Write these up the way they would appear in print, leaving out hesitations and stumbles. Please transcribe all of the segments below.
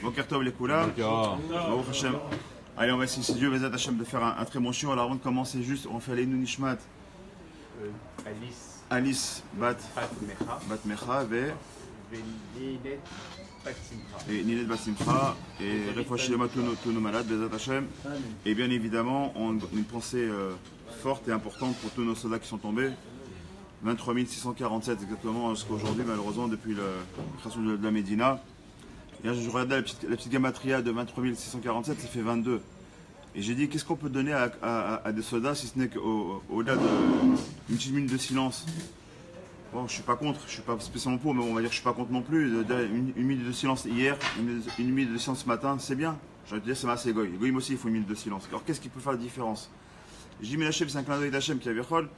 Boker Tov les Koulam. Baruch Hashem. Allez, on va essayer, si Dieu veut Hashem, de faire un très bon shiur. Alors avant de commencer, juste, on fait l'Einu Nishmat. Alice Bat Mecha et Ninet Bat Simcha et Refouach Shelema tous nos malades, Bezat Hashem. Et bien évidemment, une pensée forte et importante pour tous nos soldats qui sont tombés. 23 647 exactement jusqu'à aujourd'hui, malheureusement, depuis la création de la Médina. Et là, je regardais la petite gamatria de 23 647, ça fait 22. Et j'ai dit, qu'est-ce qu'on peut donner à des soldats si ce n'est qu'au-delà d'une petite minute de silence. Bon, je suis pas contre, je suis pas spécialement pour, mais on va dire que je suis pas contre non plus. Une minute de silence hier, une minute de silence ce matin, c'est bien. J'ai envie de dire, c'est assez goy. Goyim aussi, il faut une minute de silence. Alors qu'est-ce qui peut faire la différence? J'ai dit, mais Hachem, c'est un clin d'œil d'Hachem qui a virchol,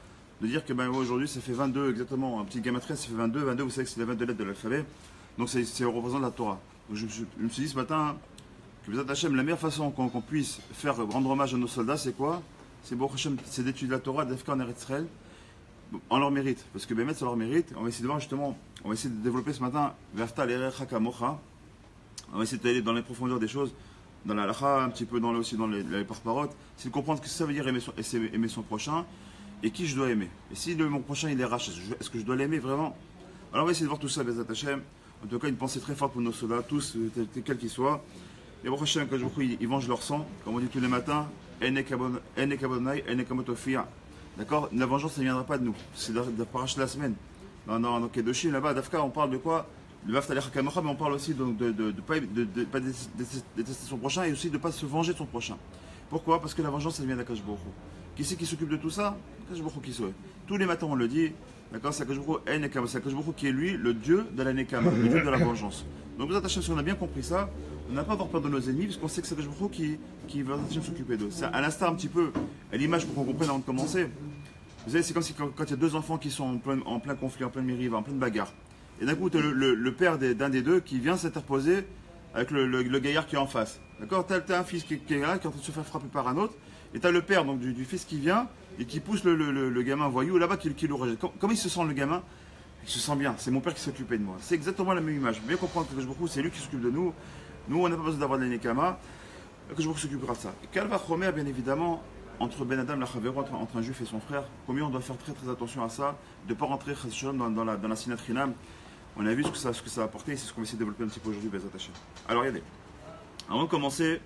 de dire que aujourd'hui ça fait 22 exactement, un petit gamatria, ça fait 22, vous savez que c'est les 22 lettres de l'alphabet, donc c'est représente la Torah. Donc je me suis dit ce matin que Bezat Hachem, la meilleure façon qu'on puisse faire rendre hommage à nos soldats, c'est quoi? C'est c'est d'étudier la Torah, d'Afka en Eretz Israël, en leur mérite, parce que Bémet c'est leur mérite. On va essayer de voir justement, on va essayer de développer ce matin Vafta l'Erecha Kamocha. On va essayer d'aller dans les profondeurs des choses, dans la halakha, un petit peu aussi dans les parparotes, c'est de comprendre ce que ça veut dire aimer son prochain et qui je dois aimer. Et si mon prochain il est rachat, est-ce que je dois l'aimer vraiment? Alors on va essayer de voir tout ça, Bezat Hachem. En tout cas, une pensée très forte pour nos soldats, tous, quels qu'ils soient. Et Baruch Hashem, quand ils vengent leur sang, comme on dit tous les matins, d'accord? La vengeance, ça ne viendra pas de nous. C'est de paracher la semaine. Dans Kedoshim, là-bas, d'Afka, on parle de quoi? Le Vafta l'Echakamocha, mais on parle aussi de ne pas détester son prochain et aussi de ne pas se venger de son prochain. Pourquoi? Parce que la vengeance, ça vient d'Akash Baruch Hu. Qui c'est qui s'occupe de tout ça? Akash Baruch Hu qui sauve. Tous les matins, on le dit. D'accord, c'est Akash Baruch Hu qui est lui, le Dieu de la Nekam, le Dieu de la vengeance. Donc, Bezat Hachem, si on a bien compris ça, on n'a pas à avoir peur de nos ennemis, parce qu'on sait que c'est Akash Baruch Hu qui va s'occuper d'eux. C'est à l'instar un petit peu, à l'image pour qu'on comprenne avant de commencer. Vous savez, c'est comme si quand il y a deux enfants qui sont en plein conflit, en pleine mérive, en pleine bagarre, et d'un coup, tu as le père d'un des deux qui vient s'interposer avec le gaillard qui est en face. D'accord, tu as un fils qui est là, qui est en train de se faire frapper par un autre, et tu as le père donc, du fils qui vient et qui pousse le gamin voyou là-bas qui le rejette. Comment il se sent le gamin? Il se sent bien, c'est mon père qui s'occupait de moi. C'est exactement la même image. Bien comprendre que c'est lui qui s'occupe de nous. Nous, on n'a pas besoin d'avoir de l'Enekama, que je s'occupera de ça. Et Kalva Chomer, bien évidemment, entre Ben Adam, la Chavero, entre un juif et son frère, combien on doit faire très très attention à ça, de ne pas rentrer dans la sinat Rinam. On a vu ce que ça a apporté et c'est ce qu'on va essayer de développer un petit peu aujourd'hui, Bezat Hachem. Alors regardez, avant de commencer,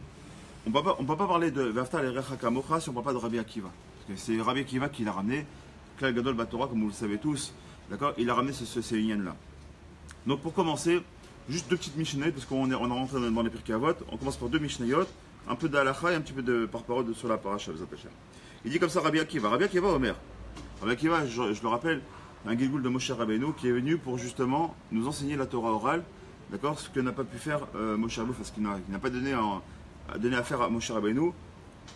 on ne peut pas parler de Vafta l'Erecha Kamocha si on ne parle pas de Rabbi Akiva. Parce que c'est Rabbi Akiva qui l'a ramené, Klal Gadol Batora, comme vous le savez tous, d'accord, il a ramené ces lignes-là. Donc pour commencer, juste deux petites Mishnayot, parce qu'on est rentré dans les Pirkei Avot. On commence par deux Mishnayot, un peu d'Halacha et un petit peu de parparole sur la paracha, Bezat Hachem. Il dit comme ça Rabbi Akiva Omer. Rabbi Akiva, je le rappelle, un Gilgoul de Moshe Rabbeinu qui est venu pour justement nous enseigner la Torah orale, d'accord, ce que n'a pas pu faire Moshe Rabbeinu, parce qu'il n'a pas donné à faire à Moshe Rabbeinu,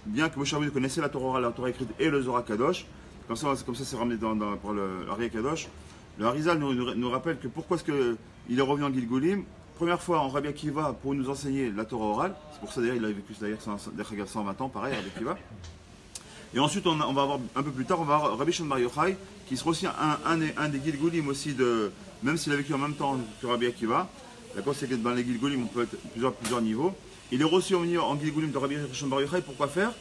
bien que Moshe Rabbeinu connaissait la Torah orale, la Torah écrite et le Zohar Kadosh, comme ça c'est ramené par le Ari Kadosh. Le Harizal nous rappelle que pourquoi est-ce qu'il est revenu en Gilgoulim, première fois en Rabbi Akiva pour nous enseigner la Torah orale, c'est pour ça d'ailleurs il a vécu 120 ans, pareil, Rabbi Akiva. Et ensuite, on va avoir un peu plus tard, on va avoir Rabbi Shimon Bar Yochai, qui sera aussi un des Gilgoulim aussi, même s'il a vécu en même temps que Rabbi Akiva. D'accord, c'est que dans les Gilgoulim, on peut être plusieurs niveaux. Il est aussi venu en Gilgoulim de Rabbi Shimon Bar Yochai, pourquoi faire?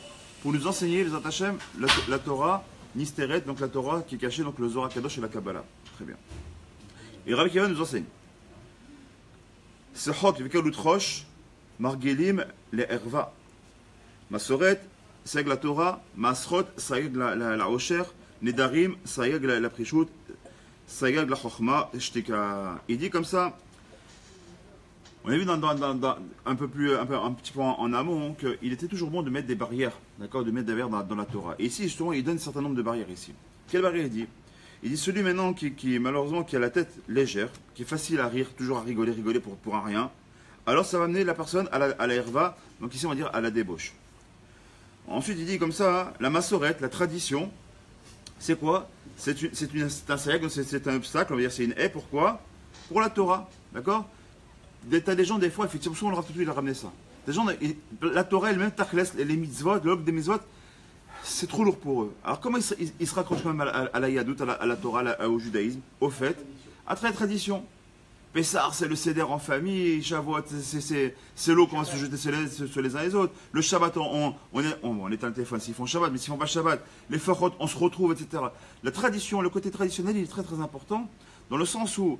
Pour nous enseigner, les Atachem, la Torah Nisteret, donc la Torah qui est cachée, donc le Zohar Kadosh et la Kabbalah. Très bien. Et Rabbi Akiva nous enseigne. Sechot v'kalut rosh, margelim le erva. Masoret, Saïg la Torah, Masrot, Saïg la Osher, Nedarim, Saïg la Prichout, Saïg la Chochma, Shtika. Il dit comme ça, on a vu un petit peu en amont qu'il était toujours bon de mettre des barrières, d'accord, de mettre des barrières dans la Torah. Et ici, justement, il donne un certain nombre de barrières ici. Quelle barrière il dit? Il dit celui maintenant qui malheureusement qui a la tête légère, qui est facile à rire, toujours à rigoler pour un rien, alors ça va amener la personne à la herva, donc ici on va dire à la débauche. Ensuite, il dit comme ça, la massorette, la tradition, c'est quoi? C'est un seigle, c'est un obstacle, on va dire c'est une haie, pourquoi? Pour la Torah, d'accord? T'as des gens, des fois, effectivement, souvent le Rav Toutou, il a ramené ça. Des gens, la Torah elle-même, Tachles, les mitzvot, l'objet des mitzvot, c'est trop lourd pour eux. Alors comment ils se raccrochent quand même à la Yadout, à la Torah, au judaïsme? Au fait, à travers la tradition. Pessar, c'est le Seder en famille. Shavuot, c'est l'eau qu'on va se jeter sur les uns et les autres. Le Shabbat, on éteint le téléphone s'ils font Shabbat, mais s'ils font pas Shabbat, les Fachot, on se retrouve, etc. La tradition, le côté traditionnel, il est très très important, dans le sens où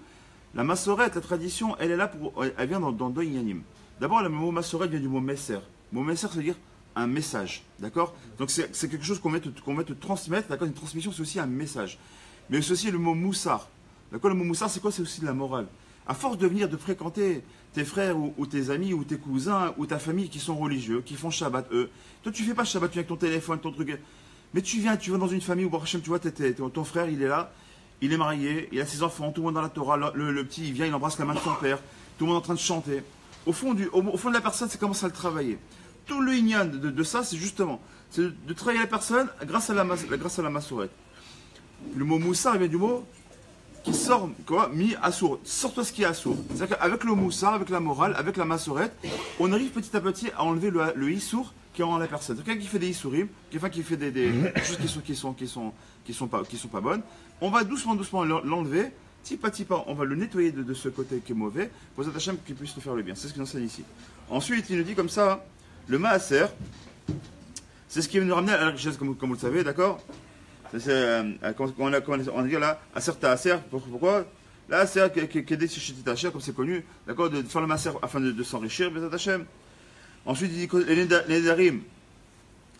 la Massorette, la tradition, elle est là elle vient dans deux Inyanim. D'abord, le mot Massorette vient du mot Messer. Le mot Messer, ça veut dire un message, d'accord? Donc c'est quelque chose qu'on va te transmettre, d'accord? Une transmission, c'est aussi un message. Mais c'est aussi le mot Moussar. D'accord? Le mot Moussar, c'est quoi? C'est aussi de la morale. À force de venir, de fréquenter tes frères ou tes amis ou tes cousins ou ta famille qui sont religieux, qui font Shabbat, eux. Toi, tu fais pas Shabbat, tu viens avec ton téléphone, ton truc. Mais tu vas dans une famille où, Baruch Hashem, tu vois, ton frère, il est là, il est marié, il a ses enfants, tout le monde dans la Torah, le petit, il vient, il embrasse la main de son père, tout le monde est en train de chanter. Au fond de la personne, c'est commencer à le travailler. Tout le inyan de ça, c'est justement de travailler la personne grâce à la massorette. Le mot moussar, il vient du mot qui sort, quoi, mi assour. Sors-toi ce qui est assour. C'est-à-dire qu'avec le moussar, avec la morale, avec la massorette, on arrive petit à petit à enlever le issour qui est en la personne. C'est quelqu'un qui fait des issourim, quelqu'un qui fait des choses qui sont pas bonnes. On va doucement l'enlever. Petit à petit, on va le nettoyer de ce côté qui est mauvais, pour que Hachem qui puisse te faire le bien. C'est ce qu'il enseigne ici. Ensuite, il nous dit comme ça, le maaser, c'est ce qui va nous ramener à la richesse, comme vous le savez, d'accord? On a dit là, aser ta'aser, pourquoi? Là, aser qui est des tacher, comme c'est connu, d'accord, de faire le maaser afin de s'enrichir, Bezat Hachem. Ensuite, il dit les nedarim,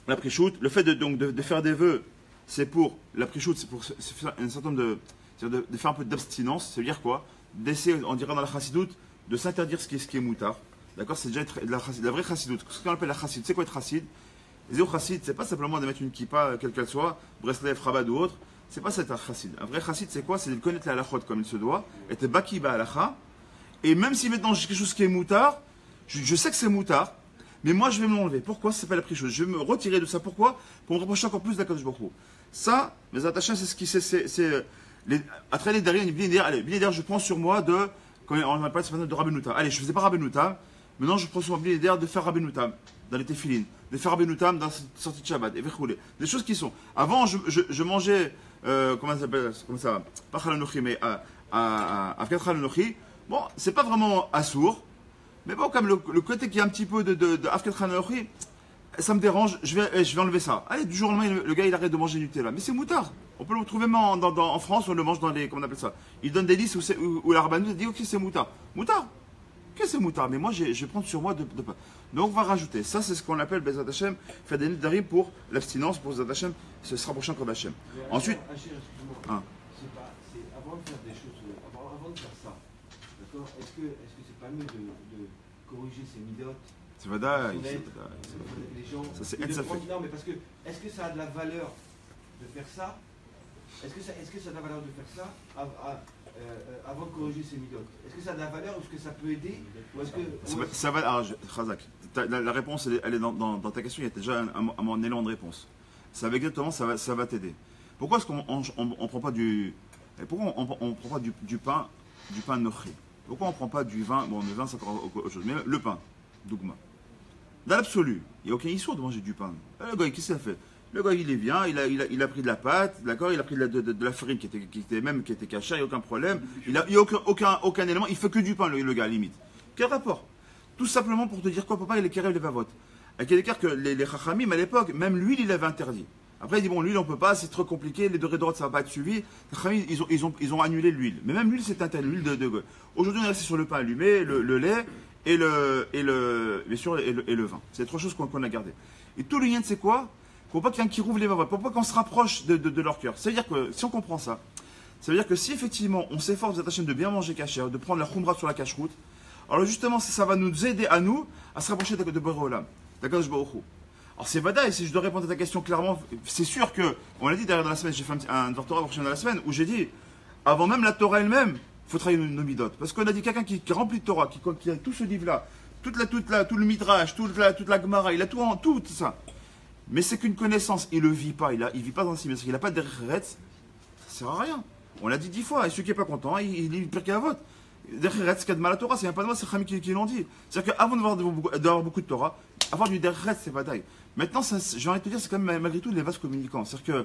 la prichout, le fait de faire des vœux, c'est pour la prichout, c'est pour faire un certain nombre de faire un peu d'abstinence. Ça veut dire quoi? D'essayer, on dirait dans la chassidoute, de s'interdire ce qui est moutard. D'accord? C'est déjà la vraie chassidoute. Ce qu'on appelle la chassid, c'est quoi être chassid? Les autres chassid, c'est pas simplement de mettre une kippa, quelle qu'elle soit, Breslev, Rabat ou autre. C'est pas ça être un chassid. Un vrai chassid, c'est quoi? C'est de connaître la halachot comme il se doit, être baki ba halacha. Et même si maintenant j'ai quelque chose qui est moutard, je sais que c'est moutard, mais moi je vais me l'enlever. Pourquoi? C'est pas la prise chose. Je vais me retirer de ça. Pourquoi? Pour me rapprocher encore plus d'Akadosh Baruch Hu. Ça, mes attachés, c'est ce qui c'est. À travers les derrière, allez, je prends sur moi quand on a parlé de Rabbeinu Tam. Allez, je faisais pas Rabbeinu Tam. Maintenant, je prends sur moi derrière de faire Rabbeinu Tam dans les téfilines, de faire Rabbeinu Tam dans la sortie de Shabbat, et verroulé. Des choses qui sont. Avant, je mangeais, comment ça s'appelle, comme ça, pas Chalanochi, mais à Afkat Chalanochi. Bon, c'est pas vraiment assourd, mais bon, comme le côté qui est un petit peu de Afkat Chalanochi, ça me dérange, je vais enlever ça. Allez, du jour au lendemain, le gars, il arrête de manger du Nutella. Mais c'est moutard. On peut le trouver même en France, on le mange dans les. Comment on appelle ça? Il donne des listes où la rabbanoute dit ok, c'est moutard. Moutard? Qu'est-ce que c'est moutard? Mais moi, je vais prendre sur moi de pas. Donc, on va rajouter. Ça, c'est ce qu'on appelle Bezat Hachem, faire des nedarim pour l'abstinence, pour Bezat Hachem, ce sera prochain comme Hachem. Ensuite. C'est avant de faire des choses, avant de faire ça, d'accord? Est-ce que c'est pas mieux de corriger ces midotes? C'est vadaï. Les gens. Ça, c'est non, mais parce que, est-ce que ça a de la valeur de faire ça? Est-ce que ça a de la valeur de faire ça avant de corriger ces midotes? Est-ce que ça a de la valeur ou est-ce que ça peut aider ou est-ce que... Ça va. Alors, Khazak, la réponse, elle est dans ta question, il y a déjà un élan de réponse. Ça va exactement, ça va t'aider. Pourquoi est-ce qu'on ne prend pas pourquoi on prend pas du pain nochi? Pourquoi on ne prend pas du vin? Bon, le vin, c'est encore autre chose, mais le pain, dougma. Dans l'absolu, il n'y a aucun histoire de manger du pain. Le gars, qu'est-ce qu'il a fait? Le gars, il est bien, il a pris de la pâte, d'accord, il a pris de la farine qui était cachée, il n'y a aucun problème. Il n'y a aucun élément, il fait que du pain, le gars, limite. Quel rapport? Tout simplement pour te dire quoi, papa, il est carré les vavotes. Avec l'écart que les chachamim, à l'époque, même l'huile, il avait interdit. Après, il dit, bon, l'huile, on ne peut pas, c'est trop compliqué, les dorés droites, ça ne va pas être suivi. Les chachamim, ils ont annulé l'huile. Mais même l'huile, c'est interdit, l'huile de. Aujourd'hui, on est resté sur le pain allumé, le lait et bien sûr, et le vin. C'est trois choses qu'on a gardées. Et tout le lien, c'est quoi? Pour pas qu'il rouvre les vavotes, pour pas qu'on se rapproche de leur cœur. Ça veut dire que, si on comprend ça, ça veut dire que si effectivement on s'efforce de bien manger cachère, de prendre la khumra sur la cache-route, alors justement ça va nous aider à nous à se rapprocher de Boréolam, d'accord? Alors c'est vada, et si je dois répondre à ta question clairement, c'est sûr que, on l'a dit derrière dans la semaine, j'ai fait un Torah prochain dans la semaine, où j'ai dit, avant même la Torah elle-même, il faut travailler nos midotes. Parce qu'on a dit quelqu'un qui est rempli de Torah, qui a tout ce livre-là, tout le midrash, toute la Gemara, il a tout ça. Mais c'est qu'une connaissance, il ne le vit pas, il vit pas dans le cimetière, il n'a pas de retz, ça sert à rien. On l'a dit 10 fois, et celui qui n'est pas content, il lit pire qu'un vote. Derretz, c'est de la Torah, c'est pas de moi, c'est Khami qui l'ont dit. C'est-à-dire qu'avant d'avoir beaucoup de Torah, avoir du derretz, c'est bataille. Maintenant, j'ai envie de te dire, c'est quand même malgré tout les vases communicants. C'est-à-dire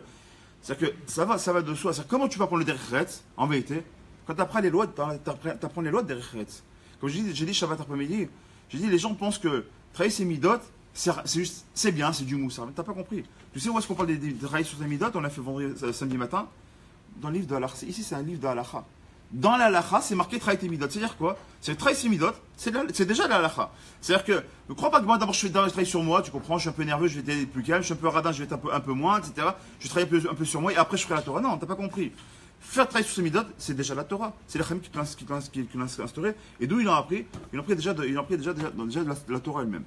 que ça va de soi. Comment tu vas prendre le derretz, en vérité? Quand tu apprends les lois, tu apprends les lois de Eretz. Comme j'ai dit Shabbat après-midi, j'ai dit les gens pensent que travailler ses midot, c'est bien, c'est du moussard. Mais tu n'as pas compris. Tu sais où est-ce qu'on parle de travailler sur ses midot? On l'a fait vendredi, samedi matin. Dans le livre de Halakha. Ici, c'est un livre de Halakha. Dans la halakha, c'est marqué travailler tes midot. C'est-à-dire quoi? C'est travailler ses midot, c'est déjà la halakha. C'est-à-dire que, ne crois pas que moi, d'abord, je travaille sur moi, tu comprends, je suis un peu nerveux, je vais être plus calme, je suis un peu radin, je vais être un peu moins, etc. Je travaille un peu sur moi et après, je ferai la Torah. Non, t'as pas compris. Faire travailler sur ses midot, c'est déjà la Torah. C'est le Khamim qui l'a instauré. Et d'où il en a appris? Il en a pris déjà de la Torah elle-même.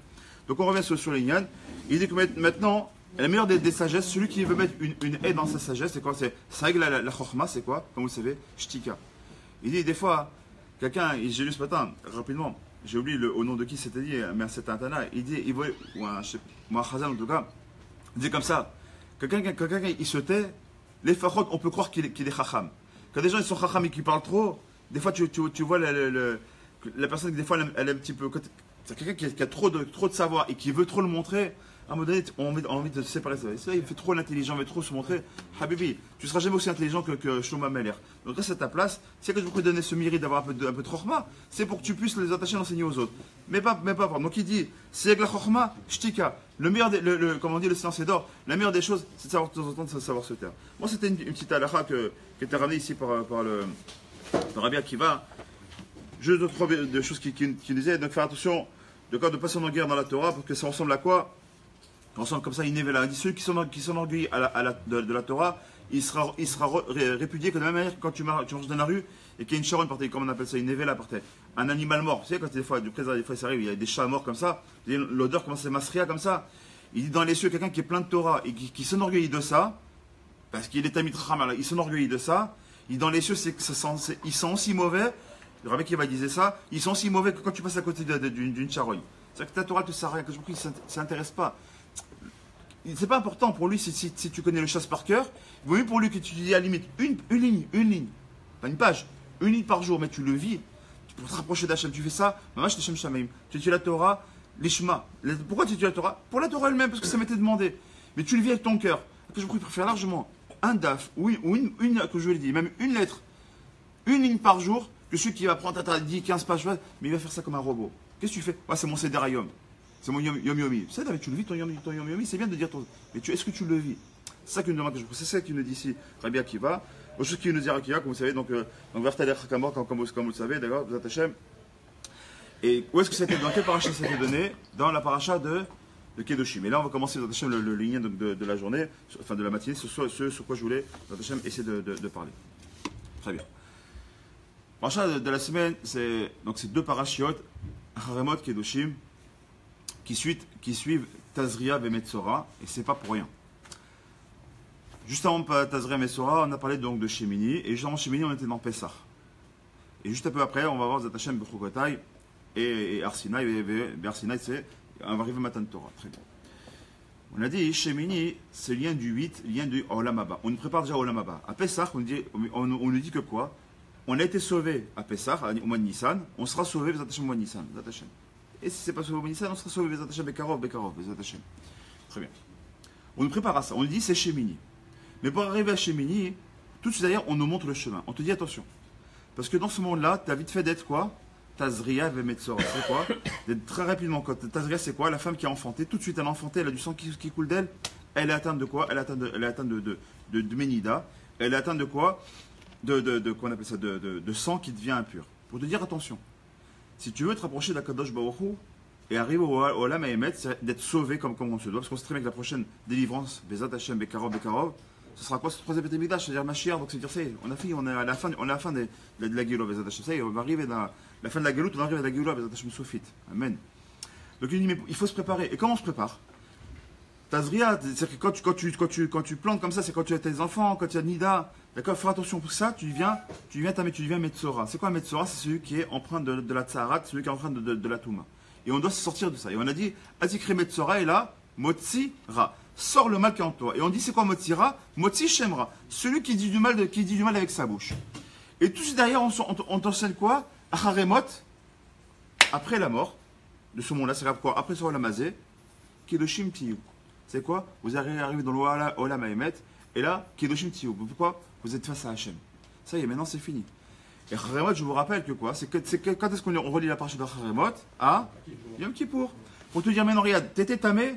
Donc, on revient sur les Yann. Il dit que maintenant, la meilleure des sagesses, celui qui veut mettre une haie dans sa sagesse, c'est quoi? C'est ça, la chokhma, c'est quoi? Comme vous le savez, shtika. Il dit des fois, quelqu'un, j'ai lu ce matin, rapidement, j'ai oublié au nom de qui c'était dit, mais c'était un Tana, il dit, ou un Khazan en tout cas, il dit comme ça, quelqu'un il se tait, les fachot, on peut croire qu'il est chacham. Quand des gens ils sont chacham et qu'ils parlent trop, des fois tu vois la personne, des fois elle est un petit peu, c'est quelqu'un qui a trop de savoir et qui veut trop le montrer. À un moment donné, on a envie de se séparer. Il fait trop l'intelligent, il veut trop se montrer. Habibi, tu ne seras jamais aussi intelligent que Shlomo Meler. Donc reste à ta place. Si que je vous donner ce mérite d'avoir un peu de chorma, c'est pour que tu puisses les attacher et l'enseigner aux autres. Mais pas. Donc il dit, c'est avec la chorma, shtika. Le meilleur, comme on dit, le silence est d'or. La meilleure des choses, c'est de savoir de temps en temps, de savoir se taire. Moi, c'était une petite halakha qui était ramenée ici par le Rabbi Akiva. Juste deux, trois choses qui disaient, donc faire attention de ne pas s'enorgueillir dans la Torah, parce que ça ressemble à quoi? On ressemble comme ça, il dit ceux qui s'enorgueillissent de la Torah, il sera répudié que de la même manière que quand tu marches dans la rue et qu'il y a une charogne par terre, comme on appelle ça, une nevela par terre, un animal mort. Tu sais, quand des fois ça arrive, il y a des chats morts comme ça, l'odeur commence à masria comme ça. Il dit dans les cieux, quelqu'un qui est plein de Torah et qui s'enorgueillit de ça, parce qu'il est Tamid Chacham, il s'enorgueillit de ça. Il dit dans les cieux, ils sont aussi mauvais. Le Rabbi qui va dire ça, ils sont aussi mauvais que quand tu passes à côté d'une charogne. C'est-à-dire que ta Torah ne te sert à rien, que je ne s'intéresse pas. C'est pas important pour lui si tu connais le chasse par cœur. Il vaut mieux pour lui que tu dis à la limite une ligne, pas une page, une ligne par jour, mais tu le vis. Pour te rapprocher d'Hachem, tu fais ça. Maman, je t'achète Shamaim. Tu étudies la Torah, l'Ishma. Pourquoi tu étudies la Torah? Pour la Torah elle-même, parce que ça m'était demandé. Mais tu le vis avec ton cœur. Que je préfère largement un daf, ou une que je lui ai dit, même une lettre, une ligne par jour, que celui qui va prendre 10, 15 pages, mais il va faire ça comme un robot. Qu'est-ce que tu fais? C'est mon Sederayom. C'est mon yom yomi. C'est ça, tu le vis ton yom yomi, c'est bien de dire ton. Mais est-ce que tu le vis? C'est ça qu'il nous demande, c'est ça qu'il nous dit ici, Rabbi Akiva. Autre chose qu'il nous dit Akiva, comme vous savez, donc Vertaler Chakamor, comme vous le savez, d'accord, vous Hachem. Et où est-ce que c'était, dans quelle paracha c'était donné? Dans la paracha de Kedoshim. Et là, on va commencer, vous Hachem, le lien de la journée, enfin de la matinée, ce sur quoi je voulais, vous Hachem, essayer de parler. Très bien. Paracha de la semaine, c'est deux parachiotes, Haremot, Kedoshim, qui suivent Tazria et Metzora, et c'est pas pour rien. Juste avant Tazria et Metzora, on a parlé donc de Shemini, et juste avant Shemini, on était dans Pessah. Et juste un peu après, on va voir Zatachem Bechukotai et Arsinaï, et Arsinaï, on va arriver matin Torah. Très bien. On a dit, Shemini, c'est lien du 8, lien du Olam Haba. On nous prépare déjà au Olam Haba. À Pessah, on nous dit que quoi? On a été sauvé à Pessah, au mois de Nissan, on sera sauvé Zatachem au mois de Nissan. Zatachem. Et si ce n'est pas sauvé au Nissan, on sera sauvé Bezat Hashem, Bekarov, Bezat Hashem. Très bien. On nous prépare à ça. On nous dit c'est Shemini. Mais pour arriver à Shemini, tout de suite d'ailleurs, on nous montre le chemin. On te dit attention. Parce que dans ce monde-là, tu as vite fait d'être quoi? Tazria et Metzora. C'est quoi? D'être très rapidement. Tazria, c'est quoi? La femme qui a enfanté. Tout de suite, elle a enfanté, elle a du sang qui coule d'elle. Elle est atteinte de quoi? Elle est atteinte de Ménida. Elle est atteinte de quoi? Qu'on appelle ça? De sang qui devient impur. Pour te dire attention. Si tu veux te rapprocher d'Akadosh Baruch Hu et arriver au Olam Haemet, c'est d'être sauvé comme on se doit. Parce qu'on sait très bien que la prochaine délivrance, Bezat Hashem, Bekarov, ce sera quoi? Ce troisième Beth Mikdash, c'est-à-dire Mashiach. Donc c'est dire, on a fini, on est à la fin de la Géoula, Bezat Hashem. Ça y est, on va arriver dans la fin de la Géoula, on arrive à la Géoula, Bezat Hashem Soufit. Amen. Donc il dit, mais il faut se préparer. Et comment on se prépare? Tazria, c'est que quand tu plantes comme ça, c'est quand tu as tes enfants, quand tu as Nida. D'accord, faire attention pour ça, tu deviens Metzora. C'est quoi Metzora? C'est celui qui est empreint de la Tsaharat, celui qui est empreint de la Touma. Et on doit se sortir de ça. Et on a dit, Azikre Metzora, et là, Motzi Ra. Sors le mal qui est en toi. Et on dit, c'est quoi Motzi Ra? Motzi Shemra. Celui qui dit du mal avec sa bouche. Et tout de suite derrière, on t'enseigne quoi? Acharemot, après la mort de ce monde-là, c'est quoi? Après ce Olamazé, Kedoshim Tiyou. C'est quoi? Vous arrivez dans le Olam Haemet, et là, Kedoshim Tiyou. Pourquoi? Vous êtes face à Hachem. Ça y est, maintenant c'est fini. Et Haremot, je vous rappelle que quoi? C'est que quand est-ce qu'on relie la partie de Haremot? À Yom Kippour. Pour te dire, maintenant, regarde, t'étais tamé,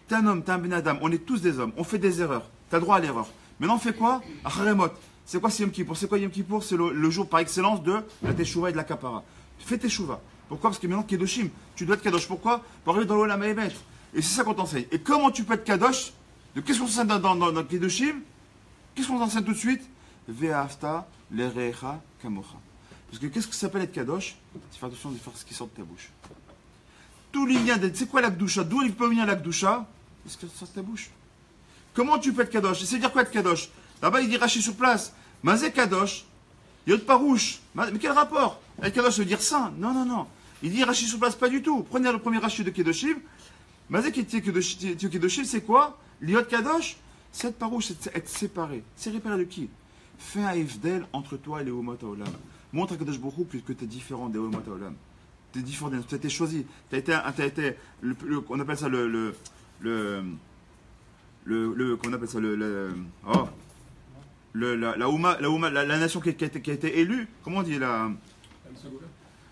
t'es un homme, t'es un ben Adam, on est tous des hommes, on fait des erreurs, t'as droit à l'erreur. Maintenant, on fait quoi? Haremot. C'est quoi Yom Kippour? C'est quoi Yom Kippour? C'est le jour par excellence de la Teshuvah et de la Kapara. Fais Teshuvah. Pourquoi? Parce que maintenant, Kedoshim, tu dois être Kadosh. Pourquoi? Pour arriver dans l'Olam Haïmet. Et c'est ça qu'on t'enseigne. Et comment tu peux être Kadosh? Qu'est-ce qu'on s'enseigne dans Kedoshim? Qu'est-ce qu'on t'enseigne tout de suite? Ve'afta lerecha kamocha. Parce que qu'est-ce que ça s'appelle être Kadosh? C'est faire attention de faire ce qui sort de ta bouche. Tout les liens, c'est quoi la Gdusha? D'où il peut venir la Gdusha? C'est ce qui sort de ta bouche. Comment tu peux être Kadosh? C'est dire quoi être Kadosh? Là-bas, il dit Rashi sur place. Mazé Kadosh, Yod Parouche. Mais quel rapport? Être Kadosh veut dire saint. Non, non, non. Il dit Rashi sur place, pas du tout. Prenez le premier Rashi de Kedoshim. Mazé Kedoshim, c'est quoi? L'Yod Kadosh, c'est être Parouche, c'est être séparé. C'est réparé de qui? Fais un ifdel entre toi et les Omot Haolam. Montre à Kadosh Baruch Hu que tu es différent des Omot Haolam. Tu es différent, tu as été choisi. Tu as été, on appelle ça qu'on appelle ça la nation qui a été élue. Comment on dit la...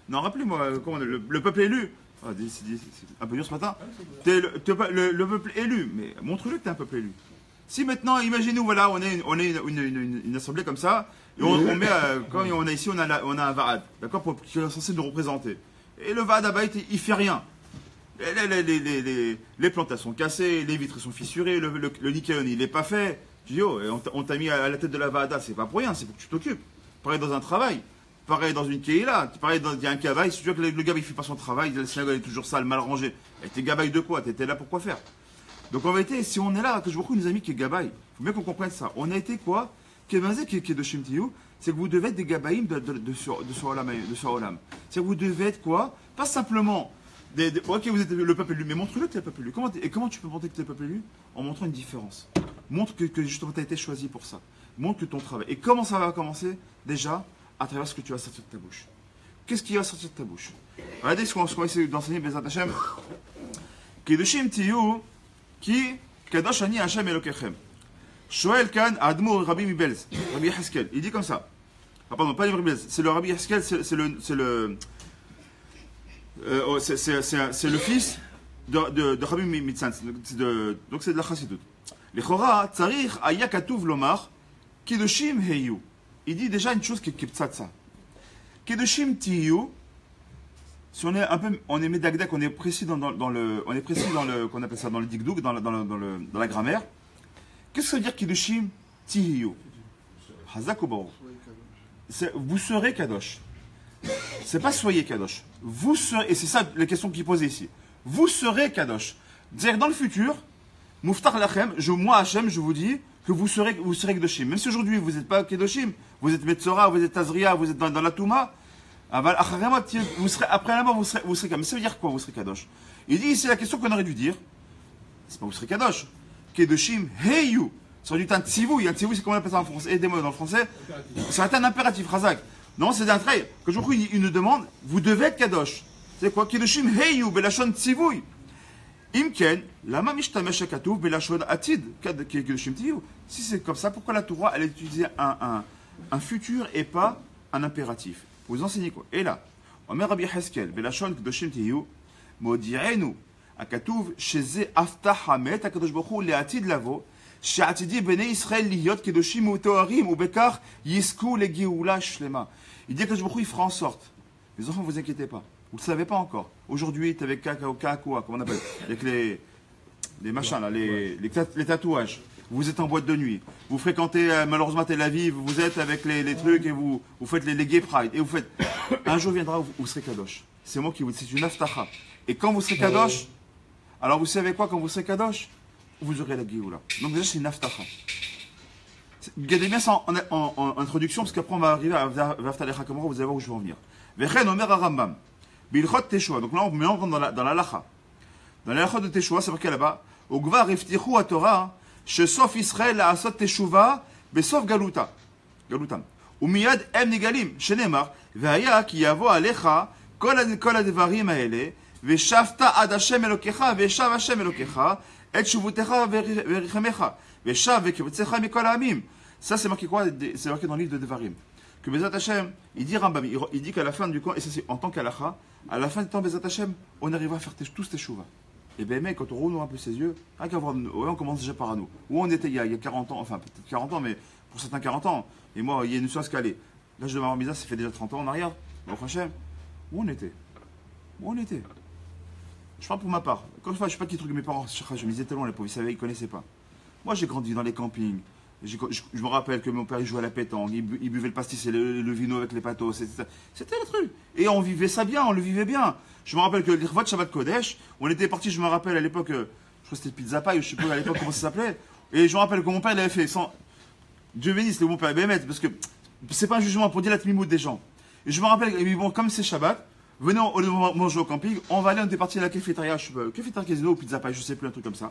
Non, rappelez-moi, le peuple élu. Ah, c'est un peu dur ce matin. T'es le peuple élu, mais montre-le que tu es un peuple élu. Si maintenant, imaginez-nous, voilà, on est une assemblée comme ça, et on met, quand on a ici, on a un Vaad, d'accord, qui est censé nous représenter. Et le Vaad Abayt, il fait rien. Les plantes sont cassées, les vitres sont fissurées, le Nikayon, il n'est pas fait. Tu dis, oh, on t'a mis à la tête de la Vaada, c'est pas pour rien, c'est pour que tu t'occupes. Pareil dans un travail, pareil dans une Keïla, pareil dans un Kavaï, si tu vois que le gars il fait pas son travail, la synagogue est toujours sale, mal rangée. Et t'es Gabaï de quoi? T'étais là pour quoi faire? Donc en vérité, si on est là, que je beaucoup nous a mis qui est Gabaï, il faut bien qu'on comprenne ça. On a été quoi? Kemazé qui est de Shimtiou, c'est que vous devez être des Gabaïm de ce Olam. C'est que vous devez être quoi? Pas simplement ok, vous êtes le peuple élu, mais montre-le que tu es le peuple élu. Comment tu peux montrer que tu es le peuple élu? En montrant une différence. Montre que justement tu as été choisi pour ça. Montre que ton travail. Et comment ça va commencer? Déjà, à travers ce que tu vas sortir de ta bouche. Qu'est-ce qui va sortir de ta bouche? Regardez ce qu'on va essayer d'enseigner, Bezat Hashem. Kedoshim tiyu ki kadosh ani Hashem Elokechem. Shoel kan admo Rabbi Mibelz. Rabbi Haskel. Il dit comme ça. Ah pardon, pas Rabbi Mibelz. C'est le Rabbi Haskel, c'est le fils de Rabbi Mitzantz, donc c'est de la Chassidut. Les Chora, Tzarich, Aya Katuv Lomar, Kedoshim Heyu. Il dit déjà une chose qui est ptsatsa. Kedoshim Tiyu, si on est médagdak, on est précis qu'on appelle ça dans le digdouk, dans la grammaire. Qu'est-ce que ça veut dire Kedoshim Tiyu? Hazak ou Baruch. Vous serez Kadosh. C'est pas soyez Kadosh. Vous serez, et c'est ça la question qui est posée ici. Vous serez Kadosh. C'est-à-dire dans le futur, Muftar Lachem, moi Hachem, je vous dis que vous serez Kedoshim. Même si aujourd'hui vous n'êtes pas Kedoshim, vous êtes Metzora, vous êtes Tazria, vous êtes dans la Touma, vous serez, après la mort, vous serez Kadosh. Mais ça veut dire quoi, vous serez Kadosh? Il dit ici la question qu'on aurait dû dire, c'est pas vous serez Kadosh. Kedoshim Heyu. C'est du temps Tzivou. Un Tzivou, c'est comment on appelle ça en français? Aidez-moi dans le français. C'est un impératif, Razak. Non, c'est un trait. Que je crois qu'il nous demande, vous devez être Kadosh. C'est quoi? Kedoshim Heyu Belashon Tzivouy. Imken, lama mishtamesh katuv belashon atid kedoshim tiyu. Si c'est comme ça, pourquoi la Torah elle a utilisé un futur et pas un impératif? Vous enseignez quoi? Et là, Omer Rabbi Haskel belashon kedoshim tiyu modi'enu akatuv sheze aftah hamet akadosh baruch hu le'atid lavo she'atidi bnei Israël liyot kedoshim u'toarim u'bekar yisku legeula shlema. Il dit que Akadosh baruch hu il fera en sorte. Les enfants, vous inquiétez pas. Vous ne le savez pas encore. Aujourd'hui, tu es avec Kakao, comment on appelle? Avec les machins, là, les tatouages. Vous êtes en boîte de nuit. Vous fréquentez, malheureusement, Tel Aviv. Vous êtes avec les trucs et vous faites les gay pride. Et vous faites. Un jour viendra où vous serez Kadosh. C'est moi qui vous dis, c'est une aftacha. Et quand vous serez Kadosh, alors vous savez quoi, quand vous serez Kadosh, vous aurez la Géoula. Donc déjà, c'est une aftacha. Regardez bien ça en introduction, parce qu'après on va arriver à Vaftalecha Kamora, vous allez voir où je vais en venir. Vechen Omer Rambam. Bilchot Teshua. Donc là, on rentre dans la lacha. Dans la lacha de Teshua, c'est marqué là-bas. Ogva riftichu à Torah, shesof Israël a asot Teshuva, besof Galuta. Galutam. Umiyad em negalim, shenemar, ve'aya ki yavo alecha, kol advarim haele, ve'shavta ad Hashem elokecha, ve'shav Hashem elokecha, et shuvutecha ve'richemecha, ve'shav ve'kibetzecha mikol ha'amim. Ça, c'est marqué quoi? C'est marqué dans le livre de Devarim. que Bezat Hashem, il dit Rambam, il dit qu'à la fin du camp, et ça c'est en tant qu'alacha, à la fin du temps, Bezat Hashem, on arrivera à faire tous tes chouvas. Et bien, mec, quand on roule un peu ses yeux, rien qu'à voir, on commence déjà par nous. Où on était il y a 40 ans, enfin peut-être 40 ans, mais pour certains 40 ans. Et moi, il y a une chose qu'aller. L'âge de ma remise, ça fait déjà 30 ans en arrière. Bon, Hachem, où on était? Où on était? Je parle pour ma part. Quand je ne sais pas qui truc mes parents, je me disais tellement, les pauvres, ils savaient, ils ne connaissaient pas. Moi, j'ai grandi dans les campings. Je me rappelle que mon père, il jouait à la pétanque, il buvait le pastis et le vino avec les patos. C'était le truc. Et on vivait ça bien, on le vivait bien. Je me rappelle que l'Irvat Shabbat Kodesh, on était parti, je me rappelle à l'époque, je crois que c'était Pizza Pie, je ne sais pas à l'époque comment ça s'appelait. Et je me rappelle que mon père, il avait fait sans. Dieu bénisse le bon père Bémet, parce que c'est pas un jugement pour dire la tmimout des gens. Et je me rappelle, et bon, comme c'est Shabbat, venez, au lieu de manger au camping, on va aller, on était parti à la cafétéria, je sais pas, cafétéria casino ou Pizza Pie, je sais plus, un truc comme ça.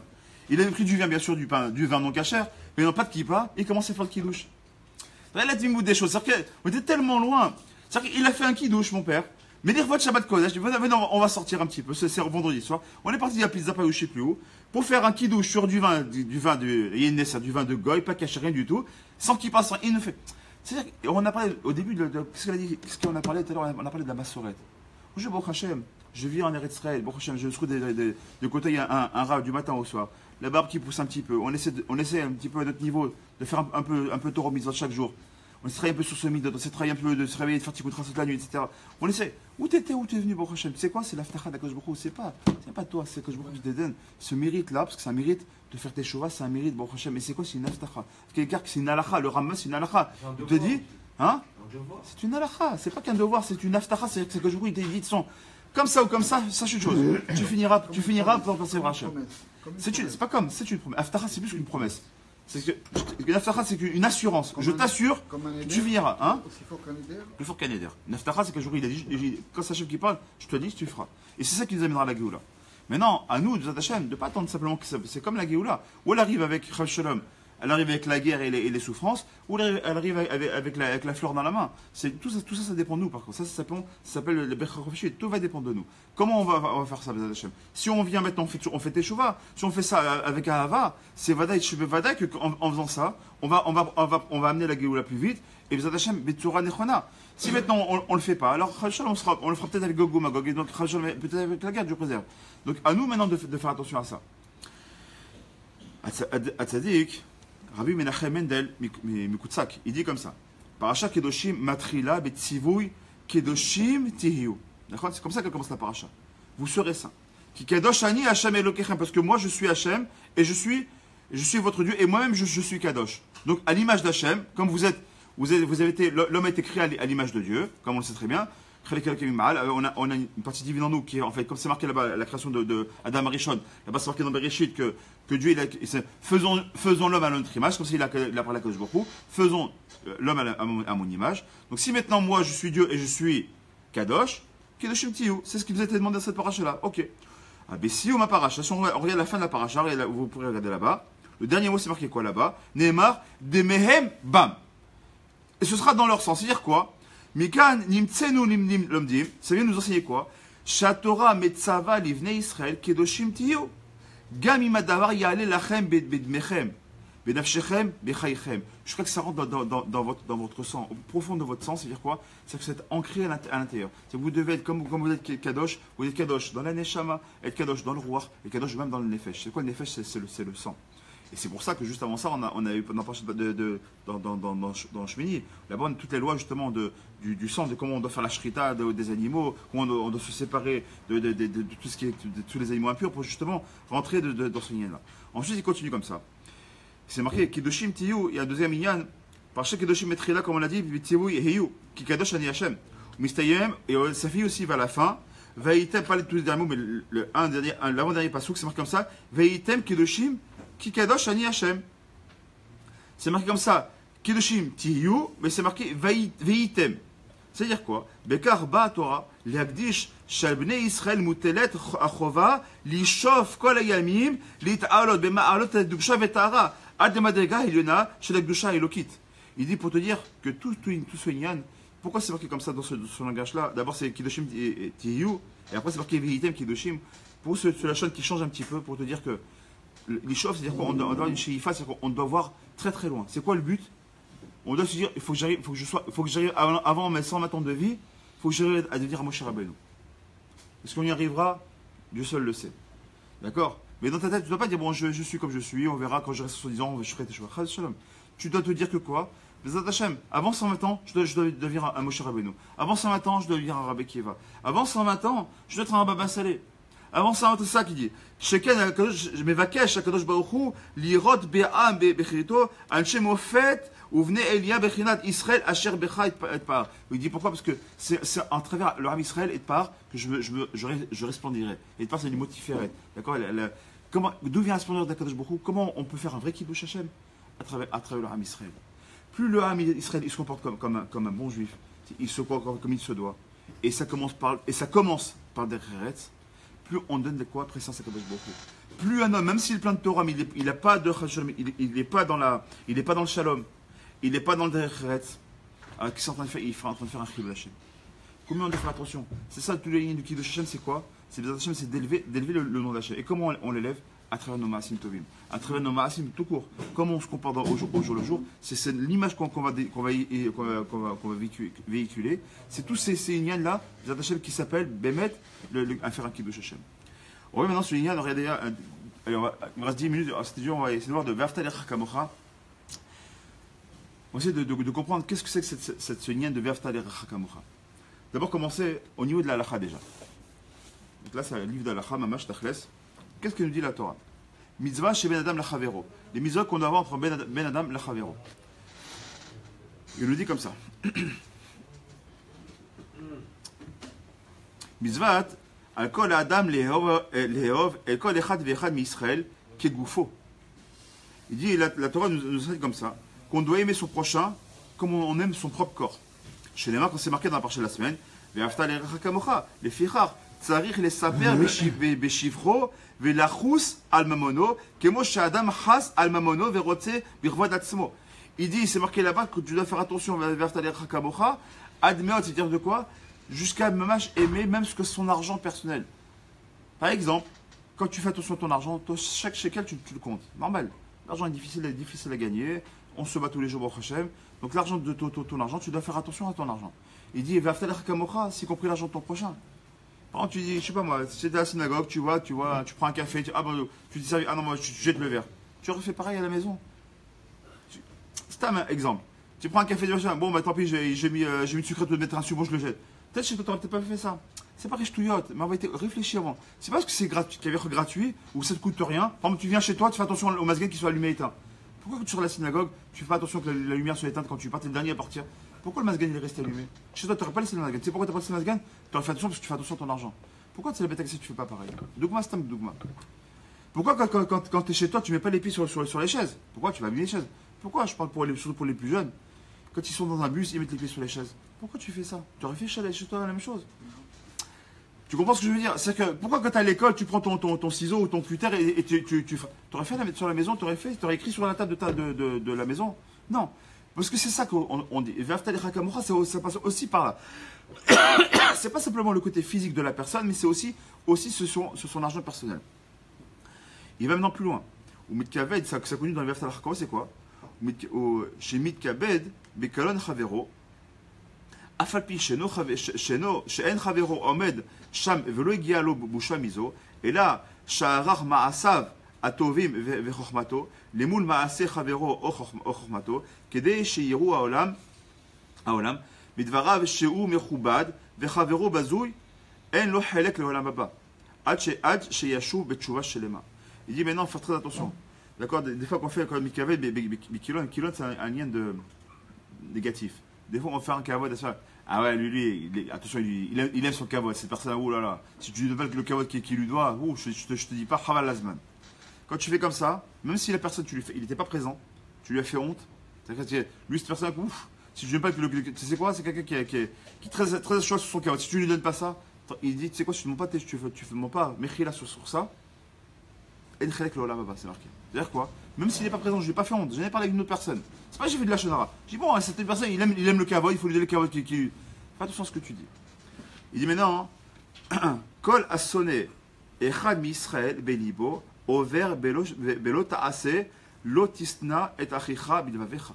Il avait pris du vin, bien sûr, du vin non cachère, mais non pas de kippa, et il commençait à faire le kidouche. C'est la tmimout des choses, c'est-à-dire qu'on était tellement loin. C'est-à-dire qu'il a fait un kidouche, mon père. Mais dire votre Shabbat Kodesh, venez, on va sortir un petit peu, c'est vendredi soir. On est parti à Pizza Pie ou je sais plus où, pour faire un kidouche sur du vin de goy, pas caché, rien du tout, sans qu'il passe, il nous fait. C'est-à-dire qu'on a parlé au début qu'est-ce qu'on a parlé tout à l'heure, on a parlé de la massorette. Je Baruch Hashem, je vis en Eretz Israël, Baruch Hashem, je trouve de côté, il y a un rab du matin au soir, la barbe qui pousse un petit peu, on essaie un petit peu à notre niveau de faire un peu Torah mitzvot chaque jour. On s'est travaillé un peu sur ce midot, on s'est travaillé un peu de se réveiller, de faire tikkun toute la nuit, etc. On essaie. Où t'étais, où t'es venu, Baruch Hashem? Tu sais quoi? C'est l'aftacha d'Akadosh Baruch Hu. C'est pas toi, c'est Akadosh Baruch Hu qui te donne ce mérite-là, parce que c'est un mérite de faire tes chuvas, c'est un mérite, Baruch Hashem. Mais c'est quoi? C'est une aftacha. Parce qu'il y a c'est une halacha, le Rambam, c'est une halacha. Il te dit, hein? C'est une halacha, c'est pas qu'un devoir, c'est une aftacha, c'est que Akadosh Baruch Hu, il te dit, comme ça ou comme ça, sache une chose. Tu finiras par passer voir Hashem. C'est pas comme, c'est une promesse. Aftacha, c'est plus qu'une promesse. C'est que l'aftacha, c'est une assurance. Je t'assure, tu finiras. Hein? Il faut qu'un éder. L'aftacha, c'est qu'un jour, il a dit, quand c'est Hachem qui parle, je te dis, tu feras. Et c'est ça qui nous amènera à la Géoula. Maintenant, à nous, de Hachem, de ne pas attendre simplement que c'est comme la Géoula. Ou elle arrive avec Chav Shalom, elle arrive avec la guerre et les souffrances, ou elle arrive avec la fleur dans la main. Tout ça, ça dépend de nous, par contre. Ça s'appelle le Bechar Chofeshi, tout va dépendre de nous. Comment on va faire ça, Hachem? Si on vient maintenant, on fait Teshuvah, si on fait ça avec Ahava, c'est Vadaï, Vadaï, qu'en faisant ça, on va amener la Géoula plus vite, et Bezat Hashem, Betsura Nechona. Si maintenant on le fait pas, alors on le fera peut-être avec Gog ou Magog, et donc peut-être avec la guerre, Dieu préserve. Donc à nous maintenant de faire attention à ça. Atzadik, Rabbi Menachem Mendel Mikutsak, il dit comme ça. Parasha Kedoshim Matrila Betzivui Kedoshim Tihiu. D'accord? C'est comme ça qu'elle commence la parasha. Vous serez saints. Qui Kadosh Ani Hashem Elokechem, parce que moi je suis Hashem et je suis votre Dieu et moi-même je suis Kadosh. Donc à l'image d'Hashem, comme vous avez été, l'homme a été créé à l'image de Dieu, comme on le sait très bien. On a une partie divine en nous qui est en fait, comme c'est marqué là-bas, la création de Adam Arishon, là-bas c'est marqué dans Bereshit que Dieu, faisons l'homme à notre image, comme s'il a parlé à Kadosh Baruch Hu, faisons l'homme à mon image. Donc si maintenant moi je suis Dieu et je suis Kadosh, Kedoshim Tiyu, c'est ce qui vous a été demandé à cette paracha-là. Ok. Ah, ben si on ma paracha, si on regarde la fin de la paracha, vous pourrez regarder là-bas. Le dernier mot c'est marqué quoi là-bas? Nehemar, Demehem, Bam. Et ce sera dans leur sens. C'est-à-dire quoi? Mikan nimtsenu limnim lomdim, ça vient nous enseigner quoi? Shatora metzava livnei Israël kedoshim tiyu. Gam imadavar yale lachem bedmechem, benafshechem bechaychem. Je crois que ça rentre dans votre sang, au profond de votre sang, c'est-à-dire quoi? C'est que c'est ancré à l'intérieur. C'est que vous devez être comme vous êtes kadosh, vous êtes kadosh dans la neshama, être kadosh dans le roi, et kadosh même dans le nefesh. C'est quoi le nefesh? C'est le sang. Et c'est pour ça que juste avant ça, on a eu dans Shmini, là-bas, toutes les lois justement du sang, de comment on doit faire la shrita des animaux, comment on doit se séparer de tout ce qui est de tous les animaux impurs pour justement rentrer dans ce lien-là. Ensuite, il continue comme ça. C'est marqué Kedoshim Tiyu, il y a un deuxième inyan, par chaque Kedoshim Metrila, comme on l'a dit, Tiyu et Heyu, qui Kadosh Ani Hashem. Mistayem, et sa fille aussi va à la fin. Veitem, pas tous les derniers mots, mais l'avant-dernier pasouk, c'est marqué comme ça. Veitem Kedoshim. Ki Kadosh Ani Hashem. C'est marqué comme ça, Kedoshim Tiyu, mais c'est marqué Veitem. C'est-à-dire quoi? Bekar Ba Torah, Liagdish, Shalbne Israël Mutelet Achova, Lishof Kol Ayamim, Lit'alot, Bema'alot, Dubsha Vetara, Ademadega, Iliona, Shalakdusha Elokit. Il dit pour te dire que tout ce Inyan, pourquoi c'est marqué comme ça dans ce langage-là? D'abord c'est Kedoshim Tiyu, et après c'est marqué Veitem Kedoshim. Pour ce lachon qui change un petit peu, pour te dire que l'Ishof, c'est-à-dire qu'on doit avoir une sheifa, c'est-à-dire qu'on doit voir très très loin. C'est quoi le but? On doit se dire, il faut que j'arrive avant mes 120 ans de vie, il faut que j'arrive à devenir un Moshe Rabbeinu. Est-ce qu'on y arrivera? Dieu seul le sait. D'accord? Mais dans ta tête, tu ne dois pas dire, bon, je suis comme je suis, on verra quand je reste 70 ans, je ferai tes choix. Tu dois te dire que quoi? Avant 120 ans, je dois devenir un Moshe Rabbeinu. Avant 120 ans, je dois devenir un Rabbi Kiva. Avant 120 ans, je dois être un Baba Salé. Avant 120 ans, c'est ça qui dit. Je m'évaquesh, Akadosh Baruch Hu, lirot be'am bechirito, anshe mofet, uvne elia bechinat Israël, asher becha et par. Il dit pourquoi? Parce que c'est en travers le Ram Israël et par que je resplendirai. Et par, c'est du motiferet. D'accord? D'où vient la splendeur d'Akadosh Baruch Hu? Comment on peut faire un vrai Kiddush Hashem? À travers le Ram Israël. Plus le Ham Israël il se comporte comme un bon juif, il se comporte comme il se doit, et ça commence par des Eretz, plus on donne de quoi présence à Kadosh Baruch Hu. Plus un homme, même s'il est plein de Torah, mais il n'est pas de Shalom, il n'est pas dans le Shalom, il n'est pas dans le Eretz, qu'est-ce qu'il est en train de faire? Il est en train de faire un Chilul Hashem. Combien on doit faire attention? C'est ça, tous les lignes du Kiddush Hashem, c'est quoi? C'est d'élever le nom d'Hashem. Et comment on l'élève? À travers nos Maasim Tovim, à travers nos Maasim tout court. Comment on se comporte au jour le jour, c'est l'image qu'on va véhiculer. C'est tous ces lignes-là, qui s'appellent Bémet, à faire un Kiddush Hashem. On va maintenant sur l'ignan, regardez, il me reste 10 minutes, on va essayer de voir de Vaftalech Kamocha. On va essayer de comprendre qu'est-ce que c'est que ce lignan de Vaftalech Kamocha. D'abord, commencer au niveau de la halakha déjà. Donc là, c'est le livre de la halakha, Mamash Tachles. Qu'est-ce que nous dit la Torah? Mitzvah chez Ben Adam Lachavero. Les mitzvahs qu'on doit avoir entre Ben Adam Lachavero. Il nous dit comme ça. Mitzvah al kol Adam lehov el kol echad ve'echad mi-Israël kegoufo. Il dit, la Torah nous dit comme ça, qu'on doit aimer son prochain comme on aime son propre corps. Chez les marques, on s'est marqué dans la partie de la semaine. Ve'afta le'recha kamocha, les fichar. צריך לספר בשבחו ולחוס על ממונו כמו שאדם חס על ממונו ורוצה בכבוד עצמו. Il dit, c'est marqué là-bas que tu dois faire attention admeot, c'est-à-dire de quoi? Jusqu'à aimer même ce que son argent personnel. Par exemple, quand tu fais attention à ton argent, chaque shekel tu le comptes. Normal. L'argent est difficile à gagner. On se bat tous les jours au Hachem. Donc l'argent de ton argent, tu dois faire attention à ton argent. Il dit, c'est compris l'argent de ton prochain. Par exemple, tu dis, je sais pas moi, si tu es à la synagogue, tu prends un café, tu dis, ah non, moi, tu jettes le verre. Tu refais pareil à la maison. C'est un exemple. Tu prends un café, bon, bah tant pis, j'ai mis une sucrète de mettre un sucre, bon, je le jette. Peut-être chez toi, tu n'aurais peut-être pas fait ça. C'est pas richetouillotte, mais on va réfléchir avant. C'est pas parce que c'est gratuit ou ça ne te coûte rien. Par exemple, tu viens chez toi, tu fais attention au masgan qui soit allumé et éteint. Pourquoi tu es sur la synagogue, tu fais pas attention que la lumière soit éteinte quand tu pars, t'es le dernier à partir? Pourquoi le masgan il est resté allumé? Chez toi, tu n'aurais pas laissé le masgan. Tu sais pourquoi tu n'as pas laissé le masgan? Tu aurais fait attention parce que tu fais attention à ton argent. Pourquoi c'est la bête que tu fais pas pareil? Dougma, c'est un dougma. Pourquoi quand tu es chez toi, tu mets pas les pieds sur les chaises? Pourquoi tu vas abîmer les chaises? Pourquoi? Je parle surtout pour les plus jeunes. Quand ils sont dans un bus, ils mettent les pieds sur les chaises. Pourquoi tu fais ça? Tu aurais fait chez toi la même chose. Tu comprends ce que je veux dire? C'est que pourquoi quand tu es à l'école, tu prends ton ciseau ou ton cutter et tu aurais fait sur la maison, tu aurais écrit sur la table de la maison? Non. Parce que c'est ça qu'on dit. Ça passe aussi par là. C'est pas simplement le côté physique de la personne, mais c'est aussi sur son argent personnel. Il va maintenant plus loin. Ou Mitkaved, ça connu dans le Vaftal Hakamo, c'est quoi? Chez Mitkaved, Bekalon Chavero, Afalpi Sheno, She'en Chavero Omed, Sham, Velo Egialo Busha Mizo, et là, Sha'arach Ma'asav, Atovim Vechochmato, Lemoul Ma'ase Chavero Ochmato, Kede She'iru Haolam, מדבריו שהוא מכובד וחברו בזוי אין לו חלק לעולם הבא עד שישוב בתשובה שלמה. Il dit maintenant, faut faire très attention. D'accord, des fois qu'on fait comme Mikaved, Mikilon c'est un lien négatif. Des fois on fait un kavod, ah ouais, lui attention, il aime son kavod, cette personne, oh là là, si tu lui donnes le kavod qui lui doit, je te dis pas Chaval Lazman. Quand tu fais comme ça, même si la personne, il n'était pas présent, tu lui as fait honte, lui cette personne, ouf. Si tu ne donnes pas tu sais quoi, c'est quelqu'un qui est très chaud sur son kavod. Si tu ne lui donnes pas ça, il dit, tu sais quoi, si tu ne me montres pas Mechila sur ça, En Chelek Lo'olam Haba, c'est marqué. C'est-à-dire quoi? Même s'il n'est pas présent, je ne lui ai pas fait honte, j'en ai parlé avec une autre personne. C'est pas que j'ai fait de la shonara. Je dis, bon, cette personne, il aime le kavod, il faut lui donner le kavod qui. Fais attention à ce que tu dis. Il dit maintenant, Kol Asone Echad mi Israël Belibo, Over Belo Ta'ase, Lo Tisna et Achicha Bilvavecha.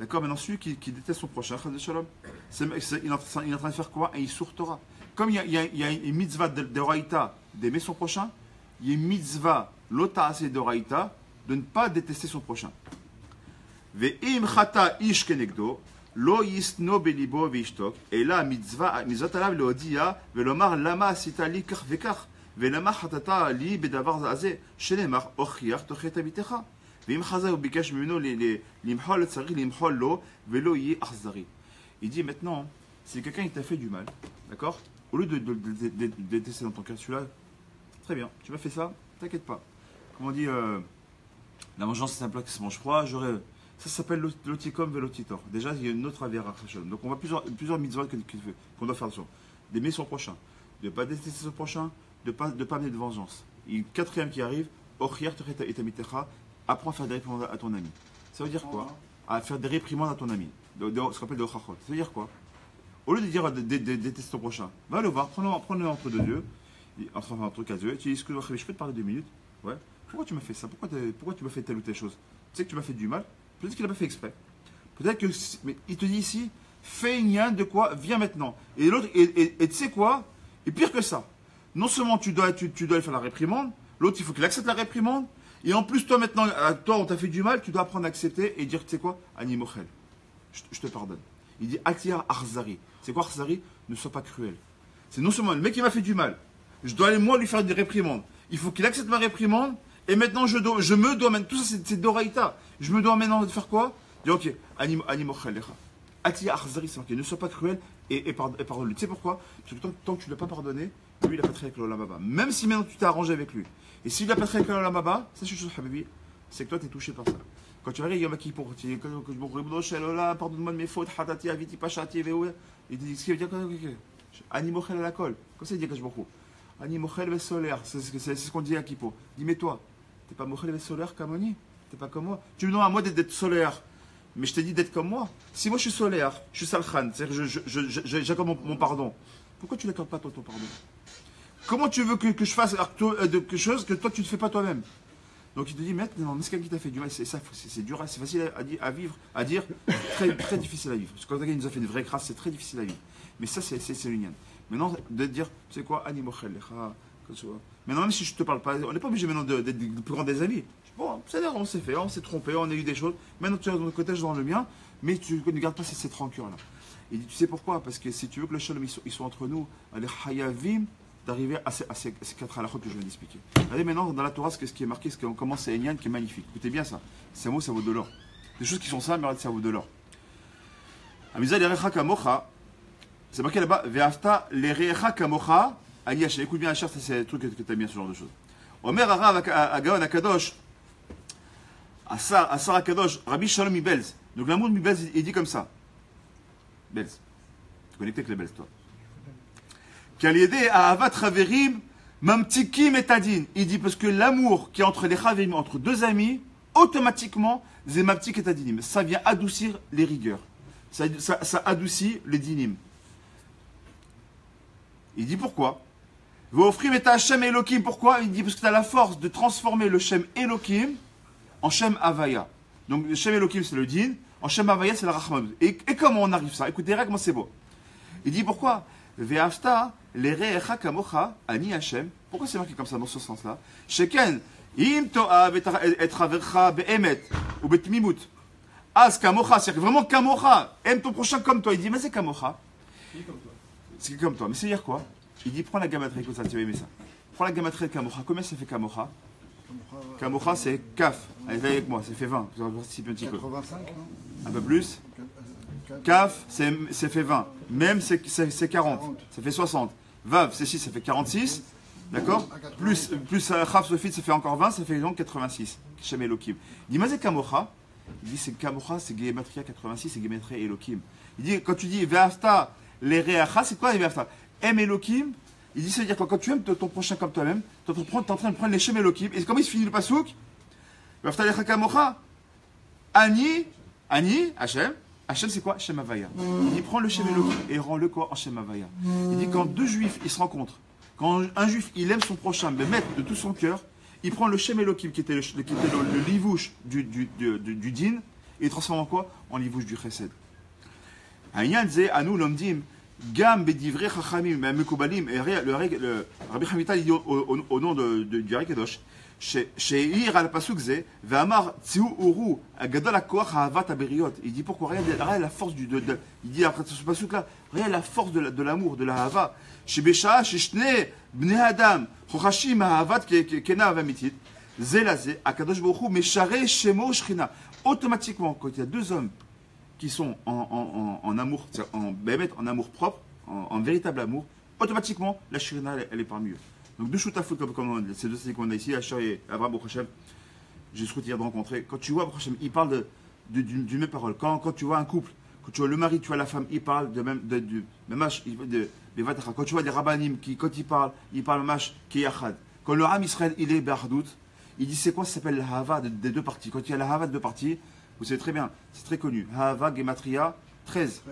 D'accord, maintenant celui qui déteste son prochain, il est en train de faire quoi? Un Issour Torah. Comme il y a une mitzvah de Raïta d'aimer son prochain, il y a une mitzvah l'otaase de Raïta de ne pas détester son prochain. Ve'im chata ish kenegdo, lo yisno belibo ve'ishtok. Et là, mitzvah alav leodia, ve'lomar lama asita li kach vekach, ve'lama chatata li bedavar azeh, shenemar ochiach tochet abitecha. Il dit maintenant, si quelqu'un t'a fait du mal, d'accord, au lieu de détester dans ton cœur celui-là, très bien, tu m'as fait ça, t'inquiète pas. Comme on dit, la vengeance c'est un plat qui se mange froid, ça s'appelle l'otikom velotitor. Déjà, il y a une autre avéra. Donc on voit plusieurs mitzvot qu'on doit faire attention. D'aimer son prochain, de ne pas détester son prochain, de ne pas amener de vengeance. Et le quatrième qui arrive, apprends à faire des réprimandes à ton ami. Ça veut dire quoi? À faire des réprimandes à ton ami. Ce qu'on appelle des ochachot. Ça veut dire quoi? Au lieu de dire déteste ton prochain, va le voir, prends-le entre deux yeux, entre quatre yeux, et tu dis, excuse-moi, je peux te parler 2 minutes? Ouais. Pourquoi tu m'as fait ça? Pourquoi tu m'as fait telle ou telle chose? Tu sais que tu m'as fait du mal? Peut-être qu'il n'a pas fait exprès. Peut-être que. Mais il te dit ici, fais une de quoi? Viens maintenant. Et l'autre, et tu sais quoi? Et pire que ça. Non seulement tu dois lui faire la réprimande, l'autre, il faut qu'il accepte la réprimande. Et en plus, toi maintenant, toi on t'a fait du mal, tu dois apprendre à accepter et dire, tu sais quoi, Ani Mochel, je te pardonne. Il dit, Atia Arzari. C'est quoi Arzari? Ne sois pas cruel. C'est non seulement le mec qui m'a fait du mal, je dois aller moi lui faire des réprimandes. Il faut qu'il accepte ma réprimande, et maintenant je me dois maintenant, tout ça c'est Doraïta. Je me dois maintenant de faire quoi? Dire, ok, Ani Mochel, Atia Arzari, c'est marqué, ne sois pas cruel et pardonne-lui. Tu sais pourquoi? Parce que tant que tu ne l'as pas pardonné, lui il a pas traité avec l'Olam Haba. Même si maintenant tu t'es arrangé avec lui. Et s'il n'a pas traité avec l'Olam Haba, ça c'est chose, Habibi, c'est que toi tu es touché par ça. Quand tu arrives, Yom Kippour, tu dis, pardonne-moi de mes fautes, Hatati, Aviti, Pachati, Veoué. Il te dit, ce qu'il veut dire, Ani Mochel à la colle. Comme ça il dit Kajbourou. Ani Mochel ve solaire, c'est ce qu'on dit à Kippour. Dis, mais toi, t'es pas Mochel ve solaire comme Oni? T'es pas comme moi? Tu me demandes à moi d'être solaire. Mais je t'ai dit d'être comme moi. Si moi je suis solaire, je suis salchan, c'est-à-dire j'accorde mon pardon. Pourquoi tu n'accordes pas toi ton pardon? Comment tu veux que je fasse quelque chose que toi tu ne fais pas toi-même? Donc il te dit, mais c'est quelqu'un qui t'a fait du mal, c'est dur, c'est facile à vivre, à dire, très, très difficile à vivre. Parce que quand quelqu'un nous a fait une vraie grâce, c'est très difficile à vivre. Mais ça, c'est l'union. Maintenant, de te dire, tu sais quoi, Ani Mochel, maintenant, même si je ne te parle pas, on n'est pas obligé maintenant d'être le plus grand des amis. Bon, c'est-à-dire, on s'est fait, on s'est trompé, on a eu des choses. Maintenant, tu es dans le côté, je dans le mien, mais tu ne gardes pas cette rancœur-là. Il dit, tu sais pourquoi? Parce que si tu veux que le shalom soit entre nous, les hayavim, d'arriver à ces 4 halachot que je viens d'expliquer. Regardez maintenant dans la Torah ce qui est marqué, ce qu'on commence, c'est Enyan qui est magnifique. Écoutez bien ça. C'est un mot, ça vaut de l'or. Des choses qui sont simples, mais regardez, ça vaut de l'or. Amizal l'erecha kamocha, c'est marqué là-bas, ve'afta l'erecha kamocha, ani Hashem. Écoute bien, Hachar, c'est le truc que tu aimes bien, ce genre de choses. Omer Arav Agaon Akadosh, Asar Akadosh, Rabbi Shalom Mibelz. Donc l'amour de Mibelz, il dit comme ça. Belz. Tu es connecté avec les Belz, toi. Qu'aliédé à Avat Chaverim, Mamtikim et Tadin. Il dit parce que l'amour qui est entre les Chaverim, entre deux amis, automatiquement, c'est Mamtik et Tadinim. Ça vient adoucir les rigueurs. Ça adoucit les dinim. Il dit pourquoi? V'ofrim et Hashem Elohim. Pourquoi? Il dit parce que tu as la force de transformer le Shem Elohim en Shem Havaya. Donc le Shem Elohim c'est le din, en Shem Havaya c'est la Rahman. Et comment on arrive ça? Écoutez, comment c'est beau. Il dit pourquoi? Ve'afta l'erecha kamocha ani Hashem. Pourquoi c'est marqué comme ça dans ce sens-là? Sheken im to'av et travercha be'emet ou betmimut. As kamocha, c'est vraiment kamocha. Aime ton prochain comme toi. Il dit mais c'est kamocha. C'est comme toi. Mais c'est dire quoi? Il dit prends la gamatrie comme ça, tu vas aimer ça. Prends la gamatrie de kamocha. Combien ça fait kamocha? Kamocha c'est kaf. Allez, viens avec moi, ça fait 20. Vous participez un petit peu. 85, non? Un peu plus. Kaf, c'est fait 20. Même, c'est 40. Ça fait 60. Vav, c'est 6, ça fait 46. D'accord? Plus Chaf Sofit, ça fait encore 20, ça fait donc 86. Shem Elohim. Il dit, mais c'est Kamocha. Il dit, c'est Kamocha, c'est Gematria 86, c'est Gematria Elohim. Il dit, quand tu dis Ve'afta, les Reacha, c'est quoi les Ve'afta? Aime Elohim. Il dit, ça veut dire que quand tu aimes ton prochain comme toi-même, tu es en train de prendre les Shem Elohim. Et comment il se finit le pasouk? Ve'afta les Kamocha. Ani, Hashem. Hashem, c'est quoi? Shem Havaya. Il prend le Shem Elohim et rend-le quoi en Shem Havaya. Il dit quand deux juifs ils se rencontrent, quand un juif il aime son prochain, mais mettre de tout son cœur, il prend le Shem Elohim qui était le livouche du din, il les transforme en quoi? En livouche du chesed. Aïnyan zé, à nous, l'homme dit, Gam bedivre chachamim, mekubalim, et le Rabbi Hamital, il dit au nom du Hari Kadosh, she'ir al pasuk zé, ve'amar tziu uru, agadol hakoach ha'avat haberiot. Il dit pourquoi? Regarde la force il dit après ce pasuk là, regarde la force de l'amour, de la hava. Shebesha, sheshne, bnei adam, chochashim ha'avat kena avamitit, zé la zé, akadosh baruch hu, meshare shemo shchina. Automatiquement, quand il y a deux hommes qui sont en amour, en amour propre, en véritable amour, automatiquement, la Shirina, elle est parmi eux. Donc, deux shootafot comme ces deux qu'on a ici, Asher et Abraham Baruch Hashem, j'ai souhaité hier de rencontrer. Quand tu vois, Baruch Hashem, il parle d'une même parole. Quand tu vois un couple, quand tu vois le mari, tu vois la femme, il parle du même âge, quand tu vois des rabbanim, quand ils parlent mâche, qui est yachad. Quand le Ram Israël, il est Be'ardout, il dit c'est quoi? Ça s'appelle la hava des deux parties. Quand il y a la hava de deux parties, vous savez très bien, c'est très connu. Hava Gematria, 13.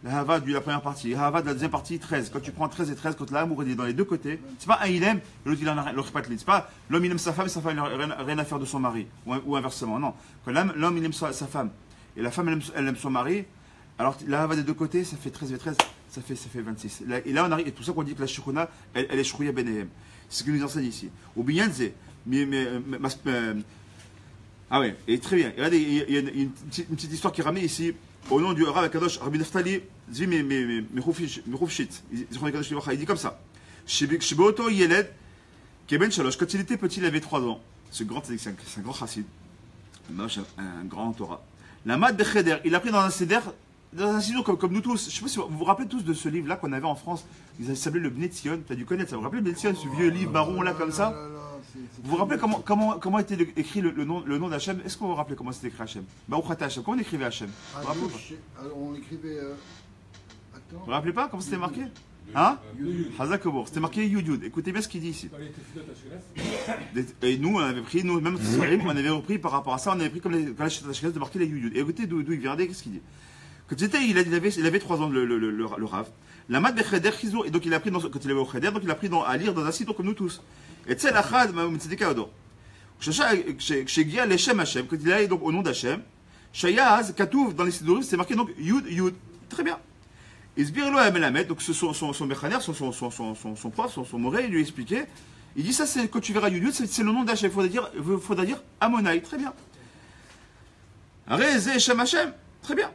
La hava de la première partie. La hava de la deuxième partie, 13. Quand tu prends 13 et 13, quand l'amour est dans les deux côtés, c'est pas un il aime, l'autre il en a l'autre pas de. C'est pas l'homme il aime sa femme il n'a rien à faire de son mari. Ou inversement, non. Quand l'homme il aime sa femme et la femme elle aime son mari, alors la hava des deux côtés, ça fait 13 et 13, ça fait 26. Et là on arrive, et tout ça qu'on dit que la shikuna, elle est shrouya benehem. C'est ce qu'il nous enseigne ici. Au Binyanze, ah ouais, et très bien. Regardez, il y a une petite histoire qui ramène ici, au nom du Rav Akadosh, Rabbi Naftali, Zvi Mechoufshit. Il dit comme ça. Sheboto Yeled, Keben Shalosh, quand il était petit, il avait 3 ans. C'est un grand chassid, un grand Torah. La Mad de Cheder, il a pris dans un Seder, comme nous tous. Je ne sais pas si vous vous rappelez tous de ce livre-là qu'on avait en France. Il s'appelait le Bnei Tzion. Tu as dû connaître ça. Vous vous rappelez le Bnei Tzion, ce vieux livre marron là comme ça? Vous vous rappelez comment était écrit le nom d'Hachem? Est-ce que vous vous rappelez comment c'était écrit Hachem? Baruch Ata Hachem. Comment on écrivait Hachem? On écrivait. Attends. Vous vous rappelez pas comment c'était marqué? Hein? Hazakobour. C'était marqué Yud. Écoutez bien ce qu'il dit ici. Et nous, on avait pris, même on avait repris par rapport à ça, on avait pris comme la Shita de marquer les Yud. Et écoutez d'où il vient. Regardez qu'est-ce qu'il dit. Quand il avait 3 ans, le Rav. La mat de Cheder Chizo. Et donc il a pris, quand il avait au Cheder, donc il a pris à lire dans un site comme nous tous. Et tu sais, la Chad, chez Gia, les Shem Hashem, quand il allait donc au nom d'Hachem, Shayaz, Katouv, dans les Sidorim, c'est marqué donc Yud. Très bien. Et Sbirlo Amelamed, donc son mécanaire, son prof, son moré, il lui expliquait. Il dit ça, c'est quand tu verras Yud, c'est le nom d'Hachem. Il faudra dire Amonai. Très bien. Arezé Shem Hashem. Très bien.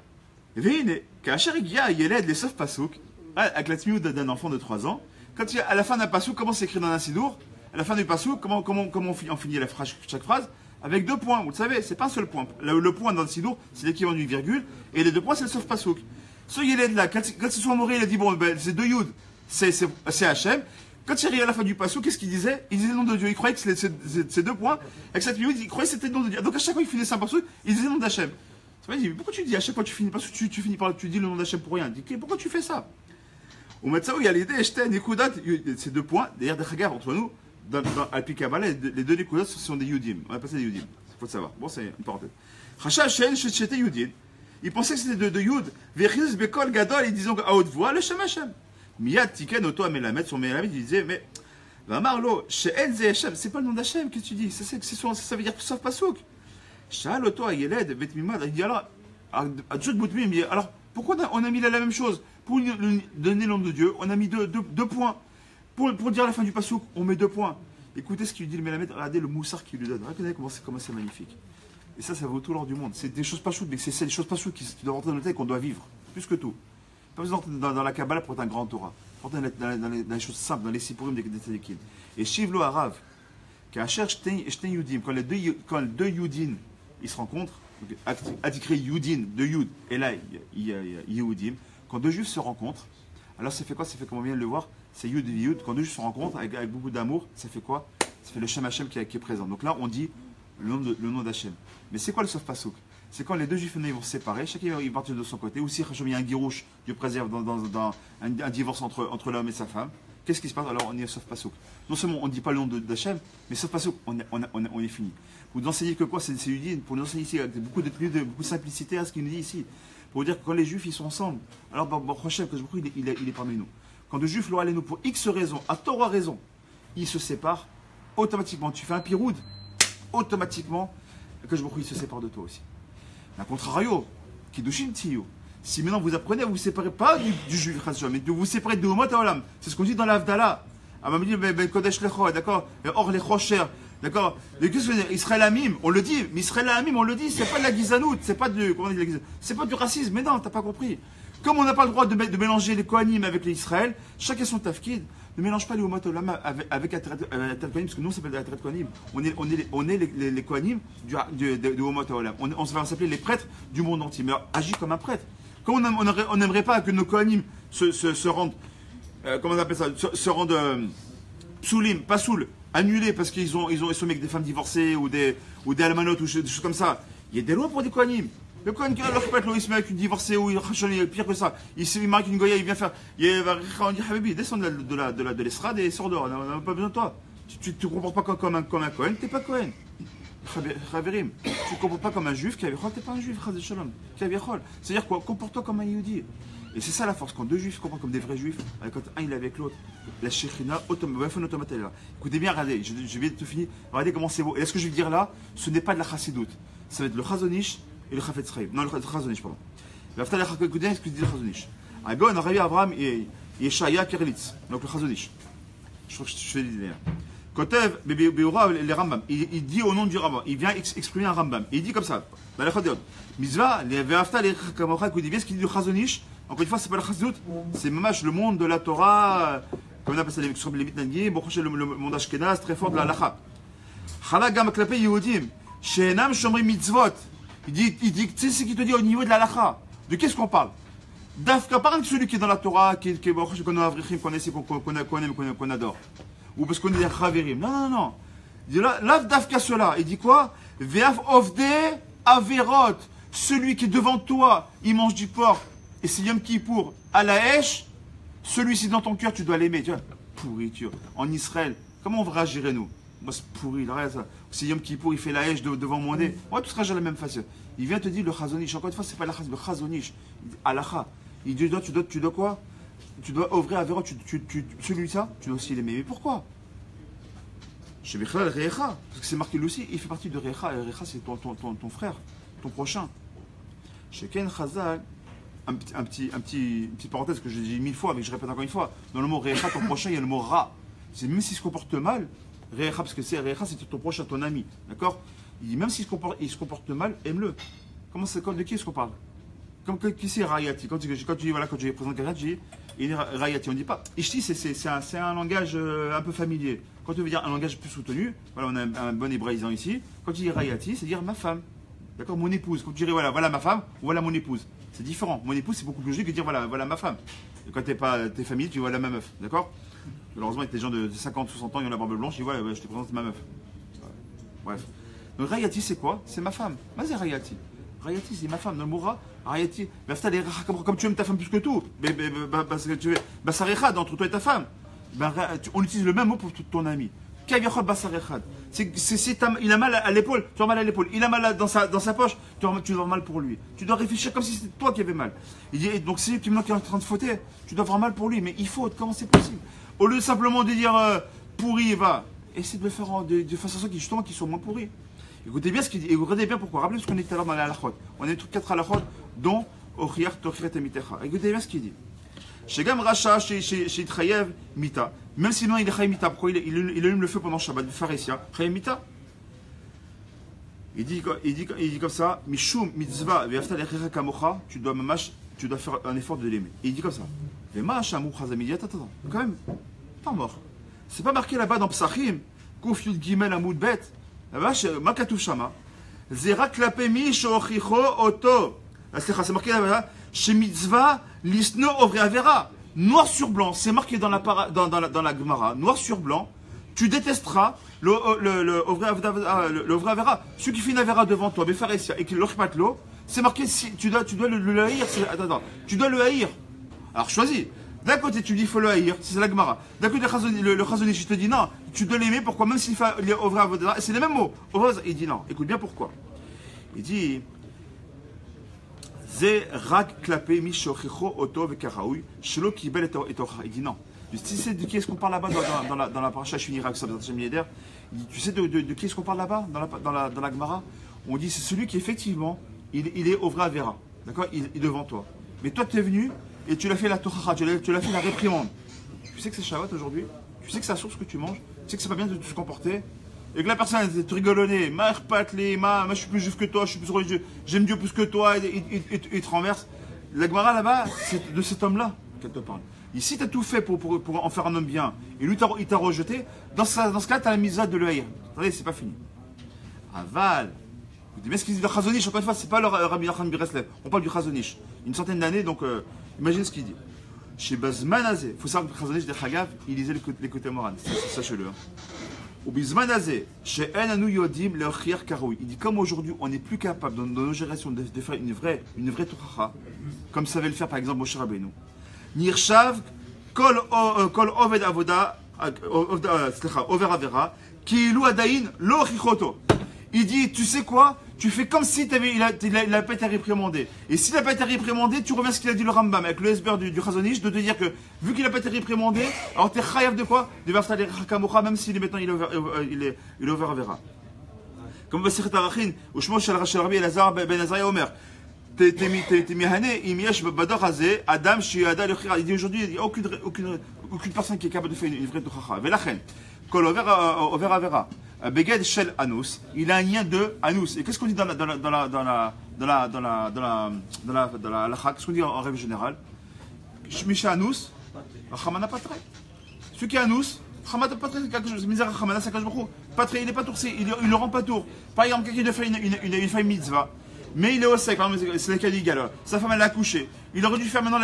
Vine, Kacher Gia, Yeled, les Sof Pasouk, avec la tmioud d'un enfant de 3 ans, quand à la fin d'un pasouk, comment c'est écrit dans un sidour? À la fin du pasouk, comment on finit chaque phrase? Avec 2 points. Vous le savez, c'est pas un seul point. Le point dans le sidour, c'est l'équivalent d'une virgule, et les 2 points, c'est le Sof Pasouk. Ce Yeled là, quand c'est son moré, il a dit bon, ben, c'est 2 Yud, c'est Hachem. Quand il arrive à la fin du pasouk, qu'est-ce qu'il disait? Il disait le nom de Dieu. Il croyait que c'est 2 points. Avec cette tmioud, il croyait que c'était le nom de Dieu. Donc à chaque fois qu'il finissait un pasouk, il disait le nom d'Hachem. Ça veut dire, pourquoi tu dis à chaque fois que tu finis parce que tu finis par tu dis le nom d'Hachem pour rien? Pourquoi tu fais ça? Au Matzaou, il y a l'idée, ces 2 points, d'ailleurs, des regards entre nous, dans Alpi Kabbalah, les 2 Nekudat, ce sont des Yudim. On appelle ça des Yudim. Il faut le savoir. Bon, c'est une parenthèse. Racha Shen, c'était Yudim. Il pensait que c'était de Yud. Vechis Bekol Gadol, ils disaient à haute voix, le Shem Hashem. Miyad Tiken, Oto Amelamed, son Melamed, il disait, mais, Vamarlo, She'el Ze Hashem, c'est pas le nom d'Hachem, qu'est-ce que tu dis? Ça veut dire sauf Pasouk. Shal Oto Ayeled, Betmimad, il dit alors, alors, pourquoi on a mis là la même chose? Pour donner le nom de Dieu, on a mis 2 points. Pour dire à la fin du pasouk, on met 2 points. Écoutez ce qu'il dit le Melamed, regardez le moussard qu'il lui donne. Regardez comment c'est magnifique. Et ça vaut tout l'or du monde. C'est des choses pas chouettes, mais c'est des choses pas chouettes qui doivent rentrer dans le tête qu'on doit vivre. Plus que tout. Pas besoin d'entrer dans la Kabbalah pour être un grand Torah. Rentrer dans les choses simples, dans les sipurim des tzadikim. Et Shivlo Harav, Kacher Shten Yudim, quand les deux Yudin ils se rencontrent, Atikri Yudin, 2 Yud, et là il y a Yehudim. Quand 2 juifs se rencontrent, alors ça fait quoi? Ça fait comme on vient de le voir, c'est Yud et Yud. Quand 2 juifs se rencontrent avec beaucoup d'amour, ça fait quoi? Ça fait le Shem Hashem qui est présent. Donc là, on dit le nom d'Hachem. Mais c'est quoi le Sof Pasouk? C'est quand les 2 juifs vont se séparer, chacun va partir de son côté. Ou si il y a un guirouche, Dieu préserve dans un divorce entre l'homme et sa femme. Qu'est-ce qui se passe? Alors on est Sof Pasouk. Non seulement on ne dit pas le nom d'Hachem, mais Sof Pasouk, on est fini. Vous nous enseignez que quoi? C'est Yudin. Pour nous enseigner ici, avec beaucoup de simplicité à ce qu'il nous dit ici. Pour vous dire que quand les juifs ils sont ensemble, alors Hachem, que je vous il est parmi nous. Quand 2 juifs l'auraient nous pour X raison, à Torah raison, ils se séparent, automatiquement tu fais un piroud, automatiquement que je vous il se sépare de toi aussi. A contrario, Kiddushin Tiyu. Si maintenant vous apprenez, vous ne vous séparez pas du juif, mais vous vous séparez de Umot Haolam. C'est ce qu'on dit dans l'Avdala. Ben Kodesh Lecho, d'accord, Or Lecho Cher, d'accord. Qu'est-ce que c'est Israël Amim, on le dit, mais Israël Amim, on le dit, c'est pas de la gizanout, c'est pas du, comment on dit la gizanout, c'est pas du racisme, mais non, t'as pas compris. Comme on n'a pas le droit de mélanger les Kohanim avec les Israël, chacun son tafkid, ne mélange pas les Umot Haolam avec Ateret Kohanim, parce que nous on s'appelle Ateret Kohanim, on est les Kohanim de Umot Haolam, on va s'appeler les prêtres du monde entier, mais alors, agis comme un prêtre. Comme on n'aimerait pas que nos Kohanim se rendent, comment on appelle ça, se rendent psoulim, pas soul, annulés parce qu'ils sont avec des femmes divorcées ou des almanotes ou des choses comme ça. Il y a des lois pour des Kohanim. Le Kohen qui leur pète, il se met avec une divorcée ou il est pire que ça. Il marie avec une goya, il vient faire. On dit Habibi, descends de l'estrade et sors dehors. On n'a pas besoin de toi. Tu ne te comportes pas comme un Kohen, tu n'es pas Kohen. Chaverim, tu ne te comportes pas comme un juif, tu n'es pas un juif, c'est-à-dire quoi? Comporte-toi comme un Yehudi. Et c'est ça la force, quand deux juifs se comportent comme des vrais juifs, quand un il est avec l'autre, la Shekhina automatique là. Écoutez bien, regardez, je vais tout finir, regardez comment c'est beau. Et là, ce que je vais dire là, ce n'est pas de la Chassidoute, ça va être le Chazonish et le Chafetz Chaim. Non, le Chazonish, pardon. Écoutez bien ce que dit le Chazonish. Un gars, on a arrivé à Abraham et Yeshaya Kirlitz, donc le Chazonish. Je crois que je fais l'idée là. Kotev, les Rambam, il dit au nom du Rambam, il vient exprimer un Rambam. Il dit comme ça, dans la Chodéot, Mitzvah, les Ve'afta, les Kamocha, écoutez bien ce qu'il dit du Chazonish. Encore une fois, c'est pas le Chassidut, c'est mamash le monde de la Torah, comme on appelle ça les Mitnagim, le monde Ashkenaz, très fort de la Halacha. Halagam Klape Yehudim, She'enam Shomri Mitzvot. Il dit, tu sais ce qu'il te dit au niveau de la Halacha. De qu'est-ce qu'on parle? Dafka, pas de celui qui est dans la Torah, qu'on a Avrichim, qu'on adore. Ou parce qu'on est des Chaverim. Non. Il dit là, Dafka cela. Il dit quoi? Ve'af Ovde Averot. Celui qui est devant toi, il mange du porc. Et c'est Yom Kippour à la hache, celui-ci dans ton cœur, tu dois l'aimer. Tu vois, pourriture. En Israël, comment on va réagir nous? Moi, c'est pourri, ça. C'est Yom Kippour, il fait la hache devant mon nez. Ouais, tout sera de la même façon. Il vient te dire le Chazonish. Encore une fois, c'est pas le Chazonish. Alacha. Il dit, tu dois quoi? Tu dois ouvrir à Véro, celui-là, tu dois aussi l'aimer. Mais pourquoi? Chez Bichlal, Recha. Parce que c'est marqué lui aussi, il fait partie de Recha. Et Recha, c'est ton frère, ton prochain. Chez Ken Chazal, une petite parenthèse que j'ai dit 1000 fois, mais je répète encore une fois. Dans le mot Recha, ton prochain, il y a le mot Ra. C'est même s'il se comporte mal, Recha, parce que c'est Recha, c'est ton prochain, ton ami. D'accord? Il dit même s'il se comporte mal, aime-le. De qui est-ce qu'on parle? Comme qui c'est Rayati? Quand tu dis, voilà, quand je présente quelqu'un, tu dis, il est Rayati. On ne dit pas. Ishti, c'est un langage un peu familier. Quand tu veux dire un langage plus soutenu, voilà, on a un bon hébraïsant ici. Quand tu dis Rayati, c'est dire ma femme. D'accord? Mon épouse. Quand tu dirais, voilà ma femme, ou voilà mon épouse. C'est différent. Mon épouse, c'est beaucoup plus logique que de dire voilà ma femme. Et quand t'es famille, tu vois ma meuf. D'accord? Malheureusement, il y a des gens de 50, 60 ans, ils ont la barbe blanche, ils disent ouais, je te présente ma meuf. Bref. Donc Rayati, c'est quoi? C'est ma femme. Vas-y, Rayati. Rayati, c'est ma femme. Dans le mot Rayati. Comme tu aimes ta femme plus que tout. Ça rechad entre toi et ta femme. On utilise le même mot pour ton ami. Il a mal à l'épaule, tu as mal à l'épaule. Il a mal dans sa poche, tu dois avoir mal pour lui. Tu dois réfléchir comme si c'était toi qui avais mal. Il dit, donc si tu me qui est en train de fauter, tu dois avoir mal pour lui. Mais il faut, comment c'est possible? Au lieu simplement de dire pourri, va, essaie de le faire de façon à ce qu'ils soient moins pourris. Écoutez bien ce qu'il dit, et regardez bien pourquoi. Rappelez ce qu'on dit tout à l'heure dans la halachot. On a les 4 halachot, dont Ochriach Tochret Emitecha. Écoutez bien ce qu'il dit. Chez Gam Racha, chez Trayev, Mita. Même si non, il est Chayim Mita, pourquoi il allume le feu pendant Shabbat, Pharesia, Chayim Mita. Il dit comme ça, Mishum Mitzvah, Ve'afta Lechecha Kamocha, tu dois faire un effort de l'aimer. Et il dit comme ça. Ve'ma Hashamu Chazamidi, attends, quand même, pas mort. C'est pas marqué là-bas dans Psachim, Kouf Yud Gimel Amoud Bet, là-bas, Makatouf Shama, Zera Klapemi Shochicho Oto. C'est marqué là-bas, chez Mitzvah, Lisno Ovre Avera. Noir sur blanc, c'est marqué dans la Gemara, noir sur blanc, tu détesteras le Ovre Avera. Celui qui fait une Avera devant toi, Befaresia, et qui le l'eau, c'est marqué, tu dois le haïr. Attends, tu dois le haïr. Alors choisis. D'un côté, tu dis il faut le haïr, c'est la Gemara. D'un côté, le Chazonish, je te dis non, tu dois l'aimer, pourquoi? Même s'il fait le Ovre Avera, c'est les mêmes mots. Il dit non, écoute bien pourquoi. Il dit. Il dit non. Tu sais de qui est-ce qu'on parle là-bas dans la paracha Shunirak, tu sais de qui est-ce qu'on parle là-bas dans la Gemara? On dit c'est celui qui effectivement il est au vrai Avera. D'accord, il est devant toi. Mais toi, tu es venu et tu l'as fait la tochacha, tu l'as fait la réprimande. Tu sais que c'est Shabbat aujourd'hui, tu sais que c'est la source que tu manges, tu sais que c'est pas bien de se comporter. Et que la personne elle te rigolonner, moi je suis plus juif que toi, je suis plus religieux, j'aime Dieu plus que toi, et te renverse. La Gemara là-bas, c'est de cet homme-là qu'elle te parle. Ici, tu as tout fait pour en faire un homme bien, et lui il t'a rejeté, dans ce cas, tu as la misade de le haïr. Attendez, c'est pas fini. Aval. Vous dites, mais ce qu'il dit de Chazonish, encore une fois, c'est pas le Rabbi Nachman Breslev, on parle du Chazonish. Une centaine d'années, donc imagine ce qu'il dit. Chez Bazmanazé, il faut savoir que le Chazonish de Chagav, il lisait les côtés morales, sachez-le. Il dit comme aujourd'hui on n'est plus capable dans nos générations de faire une vraie tochacha, comme savait le faire par exemple Moshe Rabbeinu. Nirshav kol oved avoda over avera kilu adain lo chichoto. Il dit tu sais quoi, tu fais comme si il n'a pas été réprimandé. Et s'il n'a pas été réprimandé, tu reviens à ce qu'il a dit le Rambam avec le Esber du Chazonish, de te dire que vu qu'il n'a pas été réprimandé, alors tu es chayav de quoi? De faire les Hakamocha, même s'il est maintenant il est over avera. Comme Basichet Arachin, ou Shmo Shel Rabbi Elazar Ben Azariah Omer. Il dit aujourd'hui, il n'y a aucune personne qui est capable de faire une vraie tochacha. Velachen, kol over avera. Beged Shel Anus, il a un lien de Anus. Et qu'est-ce qu'on dit dans la lacha? Qu'est-ce qu'on dit en règle générale? Misha Anus, Rachamana Patre. Celui qui est Anus, Rachamana Patre, c'est quelque chose. Misère Rachamana, c'est quelque chose. Patre, il n'est pas tour, il le rend pas tour. Par exemple, quelqu'un qui fait une femme mitzvah, mais il est au sec, c'est le cas du gars. Sa femme, elle a accouché. Il aurait dû faire maintenant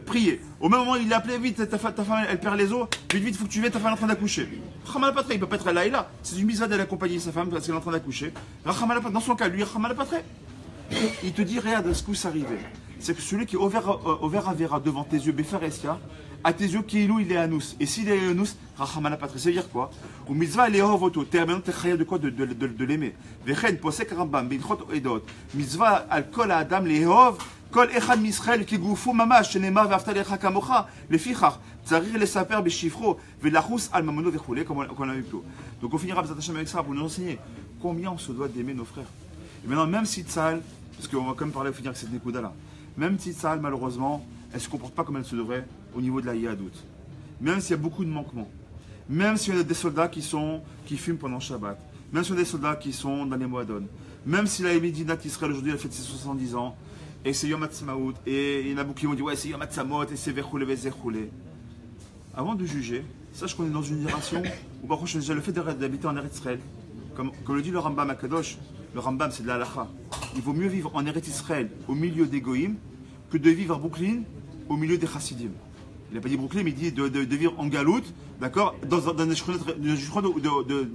prier. Au même moment, il l'a appelé vite, ta femme, elle perd les os. Vite, il faut que tu viennes, ta femme est en train d'accoucher. Rachamal Patre, il peut pas être là et là. C'est une misva d'aller accompagner sa femme parce qu'elle est en train d'accoucher. Rachamal Patre, dans son cas, lui, Rachamal Patre. Il te dit, regarde ce que ça arrivait. C'est que celui qui est over avera devant tes yeux, Befaresia, à tes yeux, qui il est Anus. Et s'il est Anus, Rachamal Patre, ça veut dire quoi? Ou mitzvah, elle est hovoto. Maintenant, t'es chayav de quoi? De l'aimer. Vechen, posek rambam, binchot edot. Mitzvah, al kol adam, les hov. כל אחד מישראל כגופו ממש, שנאמר ואהבת לך כמוך, לפיכך צריך לספר בשפחו ולחוס על ממונו וכו', comme on l'a vu plus tôt. Donc on finira avec ça pour nous enseigner combien on se doit d'aimer nos frères. Et maintenant, même si Tzahal, parce qu'on va quand même parler au finir avec cette Nekuda là, même si Tzahal, malheureusement, elle ne se comporte pas comme elle se devrait au niveau de la Yahadout, même s'il y a beaucoup de manquements, même s'il y a des soldats qui fument pendant Shabbat, même s'il y a des soldats qui sont dans les Moadon, même si la Médina Israël aujourd'hui a fait ses 70 ans, et c'est Yom Ha'atzmaut, et il y en a beaucoup qui vont dire ouais c'est Yom Ha'atzmaut, et c'est Vechoulé, Vechoulé. Avant de juger, sache qu'on est dans une génération où par contre, le fait d'habiter en Eretz Israël, comme le dit le Rambam à Kadosh, le Rambam c'est de la halacha, il vaut mieux vivre en Eretz Israël au milieu des Goïm que de vivre à Brooklyn au milieu des Chassidim. Il n'a pas dit Brooklyn, mais il dit de vivre en Galout, d'accord, dans des shkronot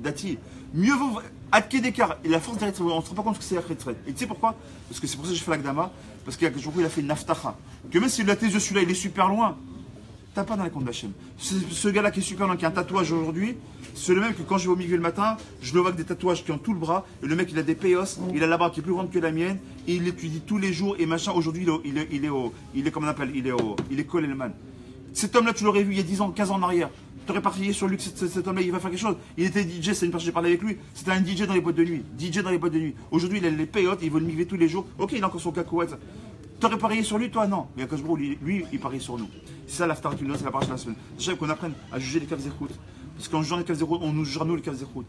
d'Ati. Mieux vaut Adke d'écart. Et la force d'Eretz Israël, on ne se rend pas compte que c'est Eretz Israël. Et tu sais pourquoi? Parce que c'est pour ça que j'ai fait l'Akdama, parce qu'il y a quelques jours il a fait une naftacha. Que même si tes yeux, celui-là, il est super loin, t'as pas dans les comptes d'Hachem. Ce gars-là qui est super loin, qui a un tatouage aujourd'hui, c'est le même que quand je vais au milieu le matin, je le vois avec des tatouages qui ont tout le bras, et le mec il a des payos, il a la barbe qui est plus grande que la mienne, et il l'étudie tous les jours, et machin, aujourd'hui il est comme on appelle, il est Kolelman. Cet homme-là, tu l'aurais vu il y a 10 ans, 15 ans en arrière. Tu aurais parié sur lui que cet homme-là, il va faire quelque chose. Il était DJ, c'est une personne, j'ai parlé avec lui. C'était un DJ dans les boîtes de nuit. Aujourd'hui, il a les payotes, il veut le migrer tous les jours. Ok, il a encore son cacouette. Tu aurais parié sur lui, toi, non. Mais Akashbro, lui, il parie sur nous. C'est ça l'aftar qui nous donne, c'est la paracha de la semaine. C'est qu'on apprenne à juger les Kav Zechut. Parce qu'en jugeant les Kav Zechut, on nous jugera nous les Kav Zechut.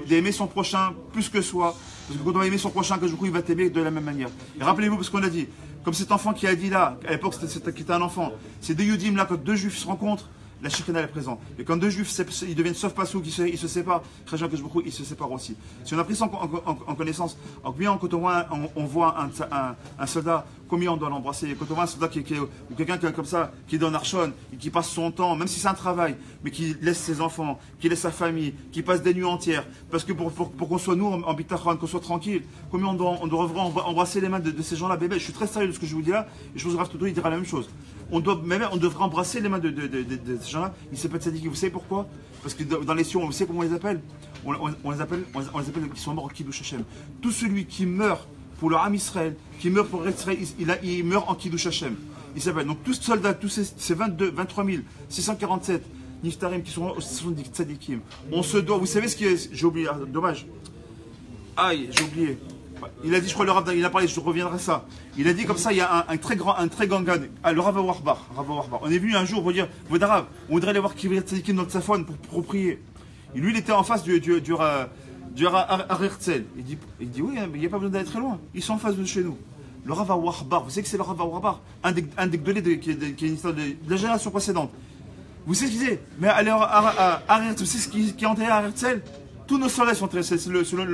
D'aimer son prochain plus que soi. Parce que quand on va aimer son prochain, Akashbro, il va t'aimer de la même manière. Et rappelez-vous, parce qu'on a dit, comme cet enfant qui a dit là, à l'époque c'était un enfant, ces deux Yudim là, quand deux juifs se rencontrent, la Shekinah est présente. Et quand deux juifs ils deviennent sauf pas ils se séparent, ils se séparent aussi. Si on a pris ça en connaissance, combien quand on voit un soldat, combien on doit l'embrasser? Quand on voit un soldat ou quelqu'un comme ça, qui est dans Archon, et qui passe son temps, même si c'est un travail, mais qui laisse ses enfants, qui laisse sa famille, qui passe des nuits entières, parce que pour qu'on soit nous en bitachon, qu'on soit tranquille, combien on devrait embrasser les mains de ces gens-là, bébé. Je suis très sérieux de ce que je vous dis là, et je pense que Rav Toto il dira la même chose. On devrait embrasser les mains de ces gens-là. Il ne sait pas de sadiques. Vous savez pourquoi? Parce que dans les sions, vous savez comment on les appelle? On les appelle qui sont morts en Kiddush Hashem. Tout celui qui meurt pour le Ham Israël, qui meurt pour Israël, il meurt en Kiddush Hashem. Il s'appelle. Donc tous ces soldats, tous ces 23 647 Niftarim qui sont des tzadikim. On se doit. Vous savez ce qui est? J'ai oublié. Dommage. Aïe, j'ai oublié. Il a dit, je crois, le Rav, il a parlé, je reviendrai à ça. Il a dit comme ça, il y a un très grand gars, le Rav Warbar. On est venu un jour pour dire, Rav, on voudrait aller voir Kivriyat Tzadikim dans le Tzafon pour prier. Et lui, il était en face du Herzl. Il dit, oui, il n'y a pas besoin d'aller très loin. Ils sont en face de chez nous. Le Rav Warbar, vous savez que c'est le Rav Warbar, un des Gdolés qui est une histoire de la génération précédente. Vous savez ce qu'il disait? Mais allez à Herzl, vous savez ce qui est enterré à Herzl? Tous nos soldats sont enterrés, c'est selon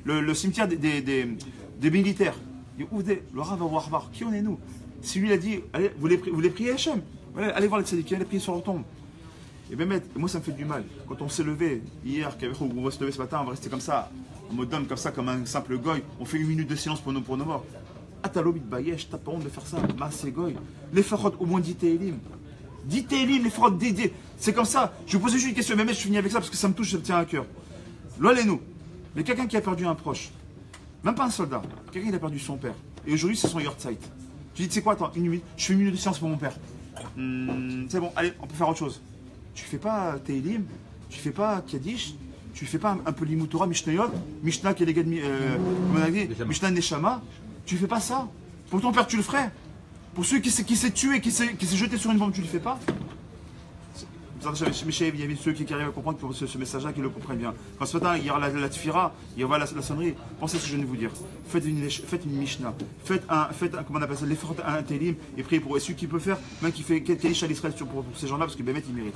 le cimetière des militaires. Il dit, le Rav Warbar, qui on est nous? Si lui il a dit, allez, vous voulez prier Hachem? Allez voir les tzadikim, allez prier sur leur tombe. Et bien, moi ça me fait du mal. Quand on s'est levé hier, on va se lever ce matin, on va rester comme ça, en mode homme, comme ça, comme un simple goy. On fait 1 minute de silence pour nos morts. Atalobit Bayesh, t'as pas honte de faire ça. C'est goy. Les farod, au moins 10 Télim. 10 Télim, les farod, c'est comme ça. Je vous pose juste une question, mais je finis avec ça parce que ça me touche, ça me tient à cœur. L'olé-nous. Mais quelqu'un qui a perdu un proche, même pas un soldat, quelqu'un qui a perdu son père. Et aujourd'hui, c'est son Yortzeit. Tu dis, tu sais quoi, attends, 1 minute, je fais 1 minute de silence pour mon père. C'est bon, allez, on peut faire autre chose. Tu fais pas Teilim, tu fais pas Kaddish, tu fais pas un peu Limoutora, Mishnayot, Mishnah qui est les gars de Mishnah Neshama, tu fais pas ça. Pour ton père, tu le ferais. Pour celui qui s'est tué, qui s'est jeté sur une bombe, tu le fais pas. Il y avait ceux qui arrivent à comprendre pour ce message-là, qui le comprennent bien. Quand ce matin, il y aura la tfira, il y aura la sonnerie, pensez à ce que je viens de vous dire. Faites une Mishnah, faites un comment on appelle ça, l'effort, un Télim, et priez pour celui qui peut faire, même qui fait Kaddish à l'Israël pour ces gens-là, parce que Bémet, il mérite.